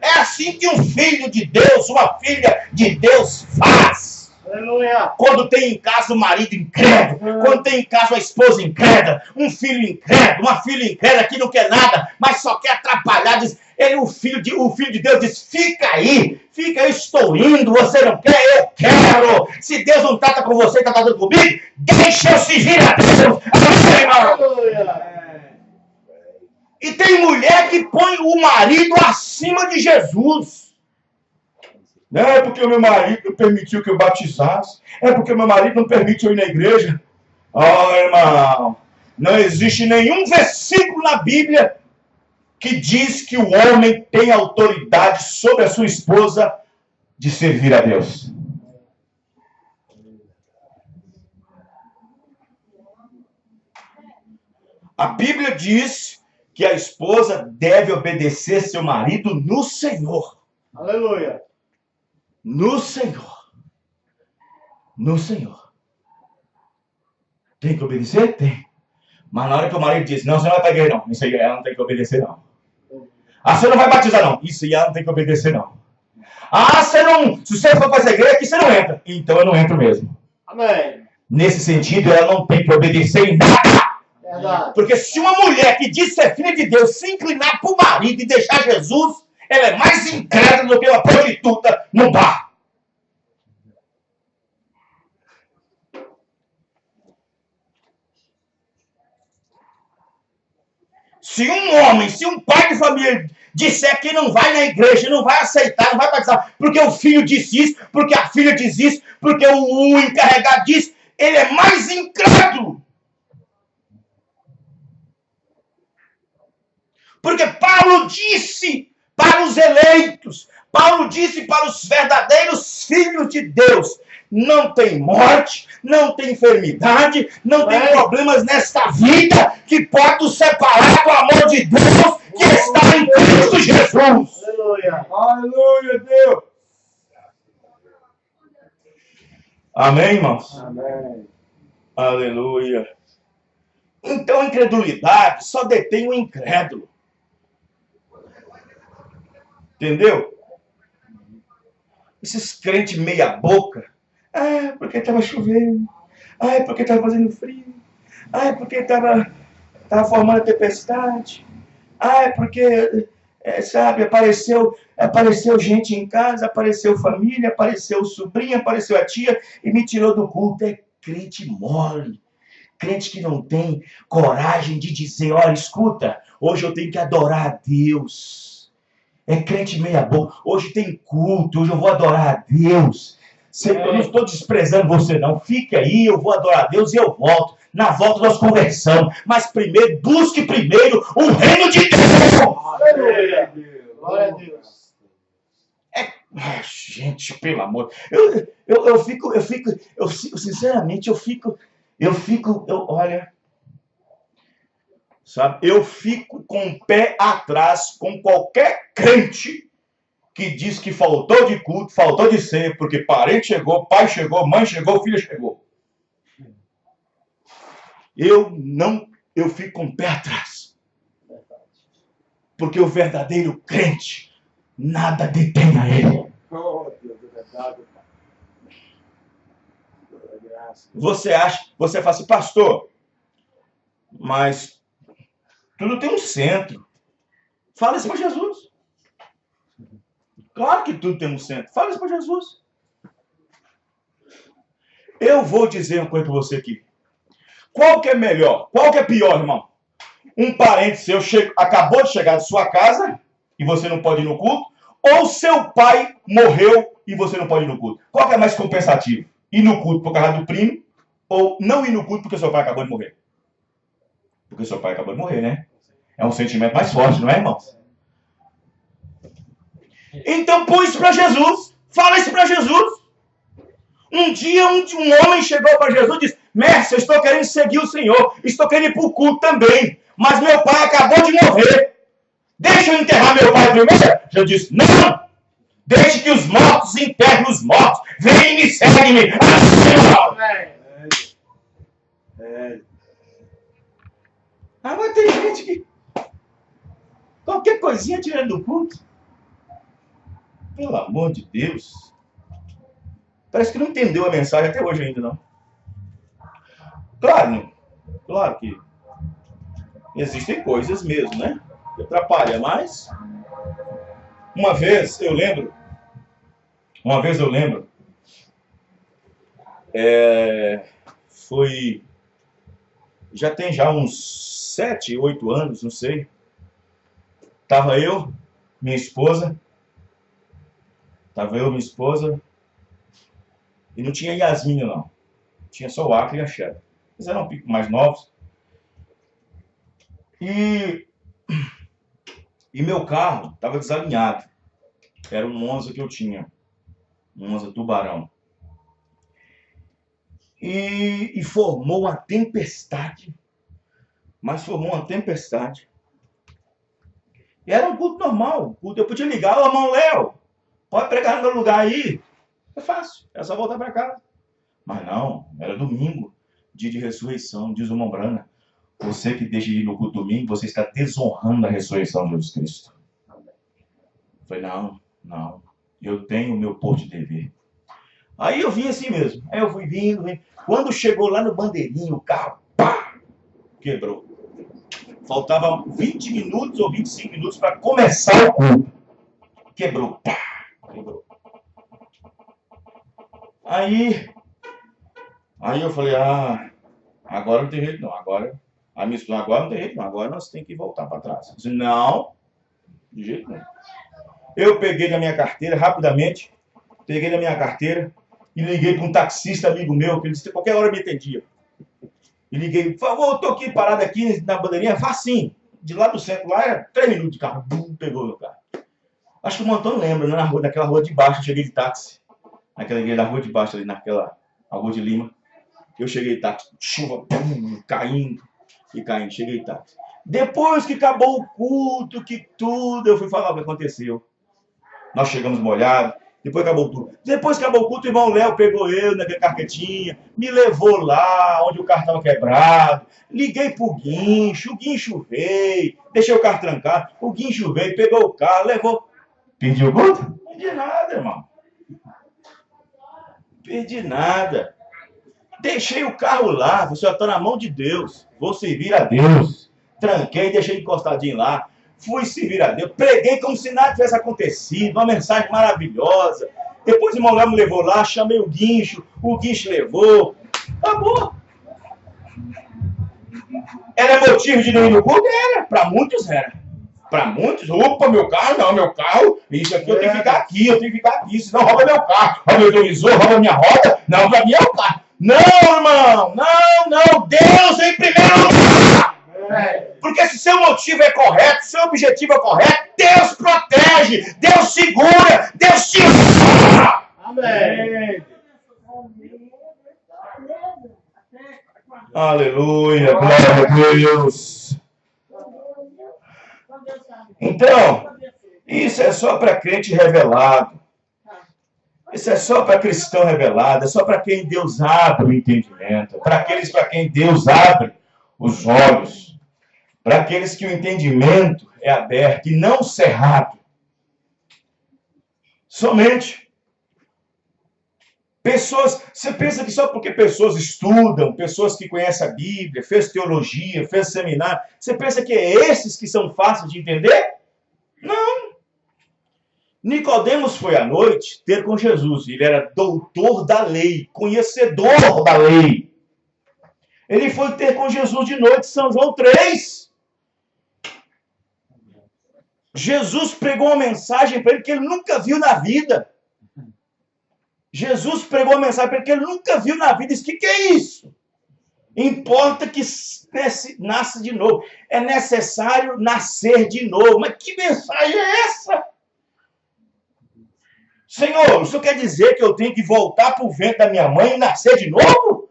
É assim que um filho de Deus, uma filha de Deus faz. Aleluia. Quando tem em casa o marido incrédulo, quando tem em casa a esposa incrédula, um filho incrédulo, uma filha incrédula que não quer nada, mas só quer atrapalhar, diz, o filho de Deus diz, fica aí, estou indo, você não quer, eu quero. Se Deus não trata com você, está tratando comigo, deixa eu seguir a Deus. Amém, irmão? Aleluia. E tem mulher que põe o marido acima de Jesus. Não é porque o meu marido não permitiu que eu batizasse. É porque o meu marido não permite eu ir na igreja. Oh, irmão, não existe nenhum versículo na Bíblia que diz que o homem tem autoridade sobre a sua esposa de servir a Deus. A Bíblia diz que a esposa deve obedecer seu marido no Senhor. Aleluia. No Senhor. No Senhor. Tem que obedecer? Tem. Mas na hora que o marido diz, não, você não vai para a igreja, não. Isso aí ela não tem que obedecer, não. Ah, você não vai batizar, não. Isso aí ela não tem que obedecer, não. Ah, se você for para essa igreja, aqui você não entra. Então eu não entro mesmo. Amém. Nesse sentido, ela não tem que obedecer em nada. Verdade. Porque se uma mulher que diz ser filha de Deus se inclinar para o marido e deixar Jesus, ela é mais incrédula do que uma prostituta no bar. Se um homem, se um pai de família disser que não vai na igreja, não vai aceitar, não vai participar, porque o filho disse isso, porque a filha diz isso, porque o encarregado diz, ele é mais incrédulo. Porque Paulo disse para os eleitos, Paulo disse para os verdadeiros filhos de Deus, não tem morte, não tem enfermidade, não tem problemas nesta vida que pode nos separar do amor de Deus que está em Cristo Jesus. Aleluia. Aleluia, Deus. Amém, irmãos? Amém. Aleluia. Então a incredulidade só detém o incrédulo. Entendeu? Esses crentes meia boca. Ah, porque estava chovendo. Ah, porque estava fazendo frio. Ah, porque estava formando a tempestade. Ah, porque, sabe, apareceu gente em casa, apareceu família, apareceu sobrinha, apareceu a tia e me tirou do culto. É crente mole. Crente que não tem coragem de dizer, olha, escuta, hoje eu tenho que adorar a Deus. É crente meia boca. Hoje tem culto, hoje eu vou adorar a Deus. Eu não estou desprezando você, não. Fique aí, eu vou adorar a Deus e eu volto. Na volta nós conversamos. Mas primeiro, busque primeiro o reino de Deus. Aleluia. Glória a Deus. Gente, pelo amor. Sinceramente, olha. Sabe? Eu fico com o pé atrás com qualquer crente que diz que faltou de culto, faltou de ceia, porque parente chegou, pai chegou, mãe chegou, filha chegou. Eu fico com o pé atrás. Porque o verdadeiro crente, nada detém a ele. Oh, Deus, é verdade, Pai. Você fala assim, pastor, mas tudo tem um centro. Fala isso para Jesus. Claro que tudo tem um centro. Fala isso para Jesus. Eu vou dizer uma coisa para você aqui. Qual que é melhor? Qual que é pior, irmão? Um parente seu acabou de chegar de sua casa e você não pode ir no culto? Ou seu pai morreu e você não pode ir no culto? Qual que é mais compensativo? Ir no culto por causa do primo ou não ir no culto porque seu pai acabou de morrer? Porque seu pai acabou de morrer, né? É um sentimento mais forte, não é, irmão? Então põe isso para Jesus. Fala isso para Jesus. Um dia um homem chegou para Jesus e disse, mestre, eu estou querendo seguir o Senhor. Estou querendo ir para o culto também. Mas meu pai acabou de morrer. Deixa eu enterrar meu pai primeiro? Jesus disse, não. Deixe que os mortos enterrem os mortos. Vem e me segue-me. Agora tem gente que qualquer coisinha tirando do culto. Pelo amor de Deus. Parece que não entendeu a mensagem até hoje ainda, não. Claro que existem coisas mesmo, né? Que atrapalham, mas uma vez eu lembro, foi, já tem uns 7, 8 anos, não sei. Tava eu, minha esposa, e não tinha Yasmin, não. Tinha só o Acre e a Shelly. Eles eram um pouco mais novos. E meu carro estava desalinhado. Era um Monza que eu tinha. Um Monza Tubarão. E formou uma tempestade. Mas formou uma tempestade. E era um culto normal. Eu podia ligar, ô irmão Léo, pode pregar no meu lugar aí. É fácil, é só voltar para casa. Mas não, era domingo, dia de ressurreição, diz o irmão Brana. Você que deixa de ir no culto domingo, você está desonrando a ressurreição de Jesus Cristo. Eu falei, não, eu tenho o meu porto de dever. Aí eu vim assim mesmo, aí eu fui vindo. Quando chegou lá no bandeirinho, o carro, pá, quebrou. Faltava 20 minutos ou 25 minutos para começar o culto. Quebrou, pá, quebrou. Aí eu falei, agora não tem jeito não, agora A minha esposa, agora não tem jeito, não. Agora nós temos que voltar para trás. Eu disse, não, de jeito nenhum. Eu peguei na minha carteira, rapidamente, peguei na minha carteira e liguei para um taxista amigo meu, que ele disse que qualquer hora me atendia. E liguei, por favor, eu estou aqui parado aqui na bandeirinha, facinho. De lá do centro, lá era 3 minutos de carro. Bum, pegou meu carro. Acho que o Montão lembra, né? Naquela rua de baixo, eu cheguei de táxi. Naquela igreja da rua de baixo, ali naquela rua de Lima. Eu cheguei de táxi, chuva, pum, caindo e caindo, cheguei de táxi. Depois que acabou o culto, que tudo, eu fui falar o que aconteceu. Nós chegamos molhados, depois acabou tudo. Depois que acabou o culto, o irmão Léo pegou eu naquela carquetinha, me levou lá onde o carro estava quebrado, liguei pro guincho, o guincho veio, deixei o carro trancado, o guincho veio, pegou o carro, levou. Perdi o culto? Não perdi nada, irmão. Perdi nada. Deixei o carro lá, você está na mão de Deus, vou servir a Deus. Tranquei, deixei encostadinho lá. Fui servir a Deus, preguei como se nada tivesse acontecido, uma mensagem maravilhosa. Depois o irmão Léo me levou lá, chamei o guincho levou. Acabou. Era motivo de não ir no culto? Era, para muitos era. Para muitos, opa, meu carro, não, meu carro, isso aqui eu tenho que ficar aqui, senão rouba meu carro, rouba meu televisor, rouba minha roda, não, para mim é o carro. Não, irmão, não, Deus em primeiro lugar. Porque se seu motivo é correto, seu objetivo é correto, Deus protege, Deus segura, Deus te ama. Amém. Aleluia, glória a Deus. Então, isso é só para crente revelado. Isso é só para cristão revelado, é só para quem Deus abre o entendimento, para aqueles para quem Deus abre os olhos, para aqueles que o entendimento é aberto e não cerrado. Somente pessoas, você pensa que só porque pessoas estudam, pessoas que conhecem a Bíblia, fez teologia, fez seminário, você pensa que é esses que são fáceis de entender? Não. Nicodemos foi à noite ter com Jesus. Ele era doutor da lei, conhecedor da lei. Ele foi ter com Jesus de noite, São João 3. Jesus pregou uma mensagem para ele que ele nunca viu na vida. Jesus pregou uma mensagem para ele que ele nunca viu na vida. Disse, que é isso? Importa que nasça de novo. É necessário nascer de novo. Mas que mensagem é essa? Senhor, o senhor quer dizer que eu tenho que voltar para o ventre da minha mãe e nascer de novo?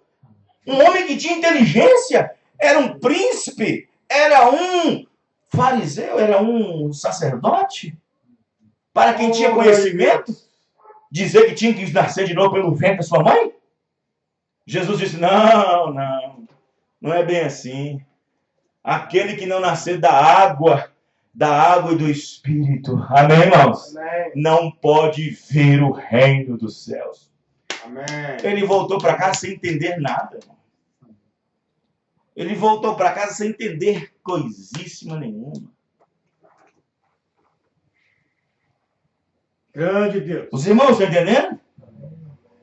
Um homem que tinha inteligência, era um príncipe, era um fariseu, era um sacerdote. Para quem tinha conhecimento, dizer que tinha que nascer de novo pelo ventre da sua mãe? Jesus disse, não é bem assim. Aquele que não nascer da água e do Espírito, amém, irmãos? Amém. Não pode ver o reino dos céus. Amém. Ele voltou para casa sem entender nada, irmão. Ele voltou para casa sem entender coisíssima nenhuma. Grande Deus. Os irmãos estão entendendo?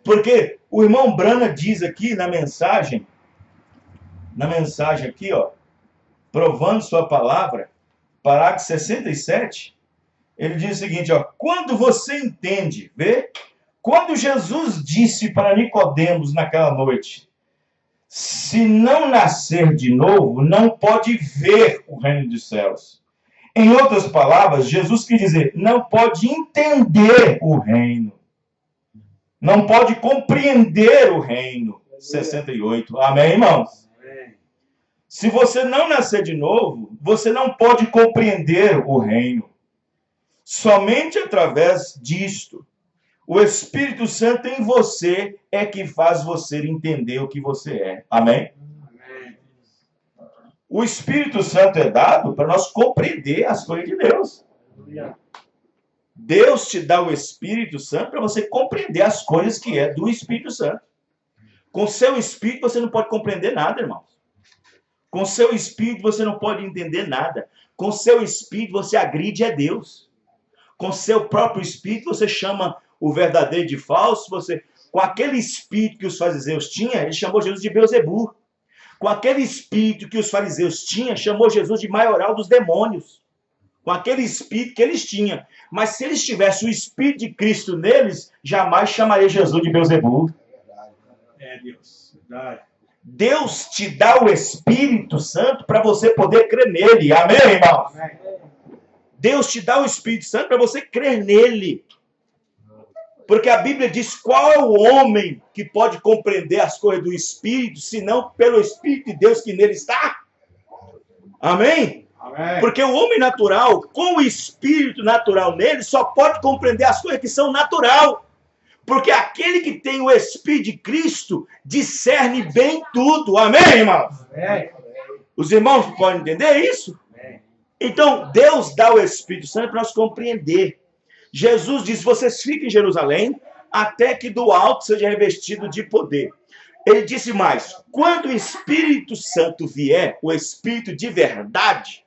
Porque o irmão Brana diz aqui na mensagem aqui, ó, provando sua palavra, parágrafo 67, ele diz o seguinte, ó, quando você entende, vê? Quando Jesus disse para Nicodemos naquela noite, se não nascer de novo, não pode ver o reino dos céus. Em outras palavras, Jesus quer dizer, não pode entender o reino. Não pode compreender o reino. 68. Amém, irmãos? Amém. Se você não nascer de novo, você não pode compreender o reino. Somente através disto, o Espírito Santo em você é que faz você entender o que você é. Amém? Amém. O Espírito Santo é dado para nós compreender as coisas de Deus. Deus te dá o Espírito Santo para você compreender as coisas que é do Espírito Santo. Com seu Espírito você não pode compreender nada, irmãos. Com seu Espírito você não pode entender nada. Com seu Espírito você agride a Deus. Com seu próprio Espírito você chama o verdadeiro de falso. Com aquele Espírito que os fariseus tinham, ele chamou Jesus de Beelzebul. com aquele espírito que os fariseus tinham, chamou Jesus de maioral dos demônios. Com aquele espírito que eles tinham. Mas se eles tivessem o espírito de Cristo neles, jamais chamaria Jesus de Beelzebul. É, Deus. Verdade. Deus te dá o Espírito Santo para você poder crer nele. Amém, irmão? Amém. Deus te dá o Espírito Santo para você crer nele. Porque a Bíblia diz qual é o homem que pode compreender as coisas do Espírito, senão pelo Espírito de Deus que nele está. Amém? Amém. Porque o homem natural, com o Espírito natural nele, só pode compreender as coisas que são natural. Porque aquele que tem o Espírito de Cristo discerne bem tudo. Amém, irmãos? Amém. Os irmãos podem entender isso? Amém. Então, Deus dá o Espírito Santo para nós compreender. Jesus diz, vocês fiquem em Jerusalém até que do alto seja revestido de poder. Ele disse mais, quando o Espírito Santo vier, o Espírito de verdade,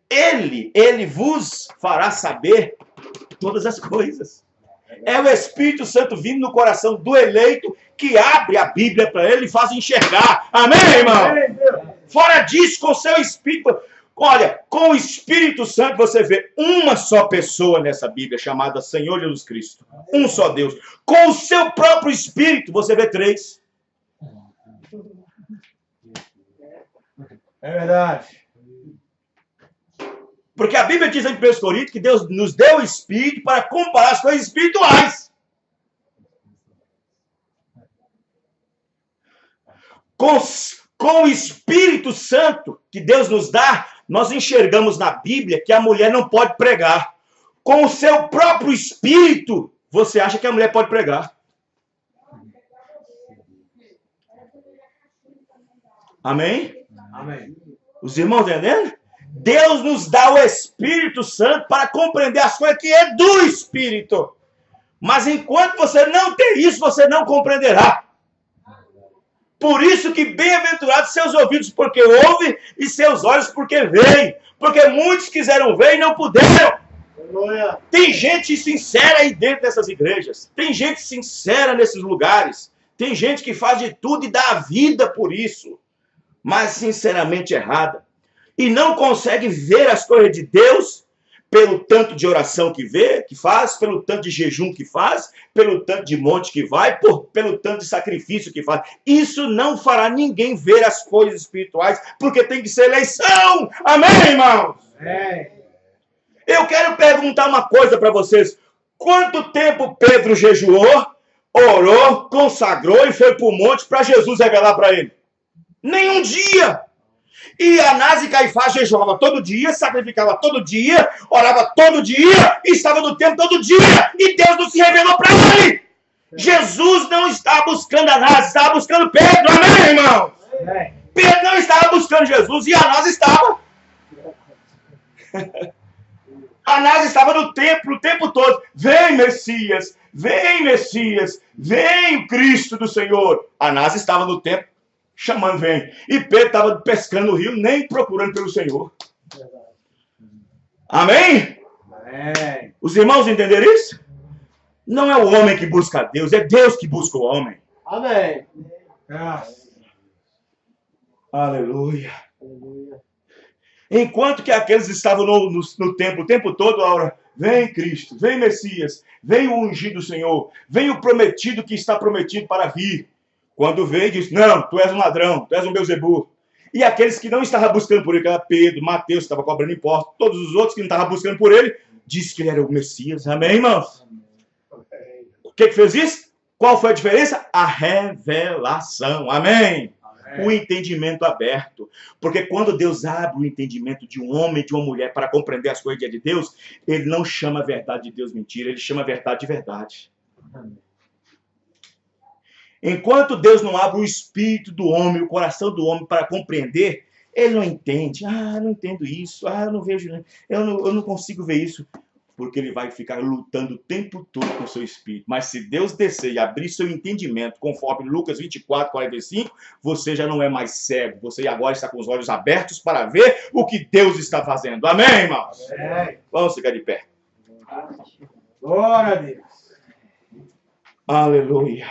ele vos fará saber todas as coisas. É o Espírito Santo vindo no coração do eleito que abre a Bíblia para ele e faz enxergar. Amém, irmão? Amém, Deus. Fora disso, com o seu Espírito... Olha, com o Espírito Santo você vê uma só pessoa nessa Bíblia, chamada Senhor Jesus Cristo. Um só Deus. Com o seu próprio Espírito você vê 3. É verdade. Porque a Bíblia diz em 1 Coríntios que Deus nos deu o Espírito para comparar as coisas espirituais. Com o Espírito Santo que Deus nos dá, nós enxergamos na Bíblia que a mulher não pode pregar. Com o seu próprio Espírito, você acha que a mulher pode pregar. Amém? Amém. Os irmãos entendendo? Deus nos dá o Espírito Santo para compreender as coisas que é do Espírito. Mas enquanto você não tem isso, você não compreenderá. Por isso que bem-aventurados seus ouvidos porque ouvem e seus olhos porque veem. Porque muitos quiseram ver e não puderam. Aleluia. Tem gente sincera aí dentro dessas igrejas. Tem gente sincera nesses lugares. Tem gente que faz de tudo e dá a vida por isso. Mas sinceramente errada. E não consegue ver as coisas de Deus pelo tanto de oração que vê, que faz, pelo tanto de jejum que faz, pelo tanto de monte que vai, pelo tanto de sacrifício que faz. Isso não fará ninguém ver as coisas espirituais, porque tem que ser eleição. Amém, irmãos? Amém. Eu quero perguntar uma coisa para vocês. Quanto tempo Pedro jejuou, orou, consagrou e foi para o monte para Jesus revelar para ele? Nenhum dia. E Anás e Caifás jejuava todo dia, sacrificava todo dia, orava todo dia, e estava no templo todo dia, e Deus não se revelou para ele. Jesus não estava buscando Anás, estava buscando Pedro, amém, irmão? Amém. Pedro não estava buscando Jesus, e Anás estava. Anás estava no templo o tempo todo. Vem, Messias, vem, Messias, vem o Cristo do Senhor. Anás estava no templo. Chamando, vem. E Pedro estava pescando no rio, nem procurando pelo Senhor. Amém? Amém. Os irmãos entenderam isso? Não é o homem que busca a Deus, é Deus que busca o homem. Amém. Graças. Aleluia. Enquanto que aqueles estavam no templo o tempo todo, a hora, vem Cristo, vem Messias, vem o ungido do Senhor, vem o prometido que está prometido para vir. Quando veio, disse, não, tu és um ladrão, tu és um Beelzebul. E aqueles que não estavam buscando por ele, que era Pedro, Mateus, que estava cobrando impostos, todos os outros que não estavam buscando por ele, disse que ele era o Messias. Amém, irmãos? O que fez isso? Qual foi a diferença? A revelação. Amém? Amém. O entendimento aberto. Porque quando Deus abre o entendimento de um homem e de uma mulher para compreender as coisas de Deus, ele não chama a verdade de Deus mentira, ele chama a verdade de verdade. Enquanto Deus não abre o espírito do homem, o coração do homem para compreender, ele não entende. Ah, não entendo isso. Ah, eu não vejo, eu não consigo ver isso. Porque ele vai ficar lutando o tempo todo com o seu espírito. Mas se Deus descer e abrir seu entendimento, conforme Lucas 24, 45, você já não é mais cego. Você agora está com os olhos abertos para ver o que Deus está fazendo. Amém, irmãos? Amém. Vamos ficar de pé. Glória a Deus. Aleluia.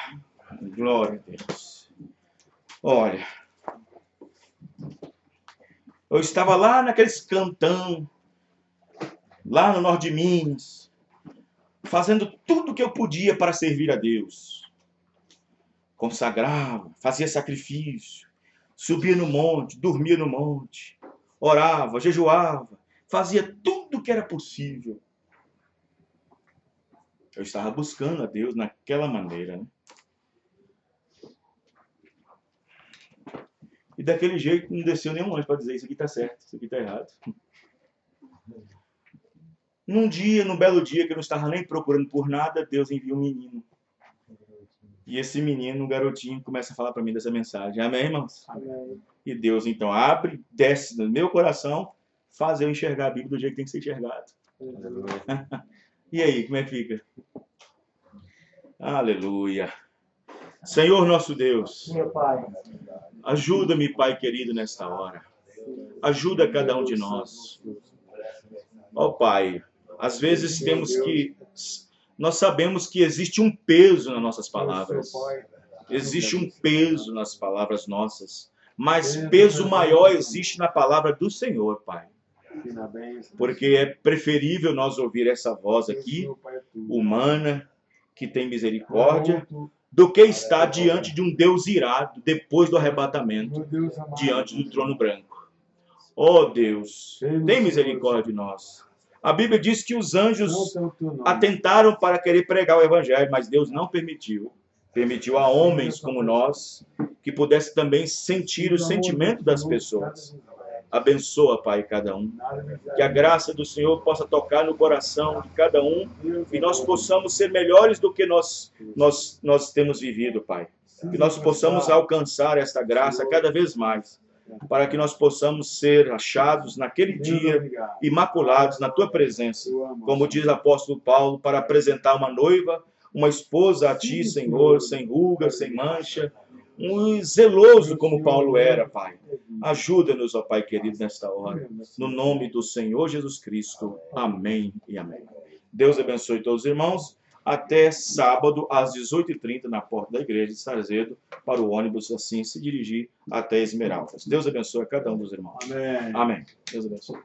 Glória a Deus. Olha, Eu estava lá naqueles cantão, lá no norte de Minas, fazendo tudo o que eu podia para servir a Deus. Consagrava, fazia sacrifício, subia no monte, dormia no monte, orava, jejuava, fazia tudo o que era possível. Eu estava buscando a Deus naquela maneira, né? E daquele jeito não desceu nenhum anjo para dizer isso aqui está certo, isso aqui está errado. Num belo dia, que eu não estava nem procurando por nada, Deus envia um menino. E esse menino, um garotinho, começa a falar para mim dessa mensagem. Amém, irmãos? Amém. E Deus, então, abre, desce no meu coração, faz eu enxergar a Bíblia do jeito que tem que ser enxergado. E aí, como é que fica? Aleluia. Senhor nosso Deus, Meu Pai. ajuda-me, Pai querido, nesta hora. Ajuda cada um de nós. Ó Pai, às vezes nós sabemos que existe um peso nas nossas palavras. Existe um peso nas palavras nossas. Mas peso maior existe na palavra do Senhor, Pai. Porque é preferível nós ouvir essa voz aqui, humana, que tem misericórdia, do que estar diante de um Deus irado, depois do arrebatamento, diante do trono branco. Ó Deus, tem misericórdia de nós. A Bíblia diz que os anjos atentaram para querer pregar o Evangelho, mas Deus não permitiu. Permitiu a homens como nós, que pudessem também sentir o sentimento das pessoas. Abençoa, Pai, cada um. Que a graça do Senhor possa tocar no coração de cada um e nós possamos ser melhores do que nós temos vivido, Pai. Que nós possamos alcançar esta graça cada vez mais, para que nós possamos ser achados naquele dia, imaculados na Tua presença, como diz o apóstolo Paulo, para apresentar uma noiva, uma esposa a Ti, Senhor, sem ruga, sem mancha, um zeloso como Paulo era, Pai. Ajuda-nos, ó Pai querido, nesta hora. No nome do Senhor Jesus Cristo. Amém e amém. Deus abençoe todos os irmãos. Até sábado, às 18h30, na porta da igreja de Sarzedo, para o ônibus assim se dirigir até Esmeraldas. Deus abençoe a cada um dos irmãos. Amém. Amém. Deus abençoe.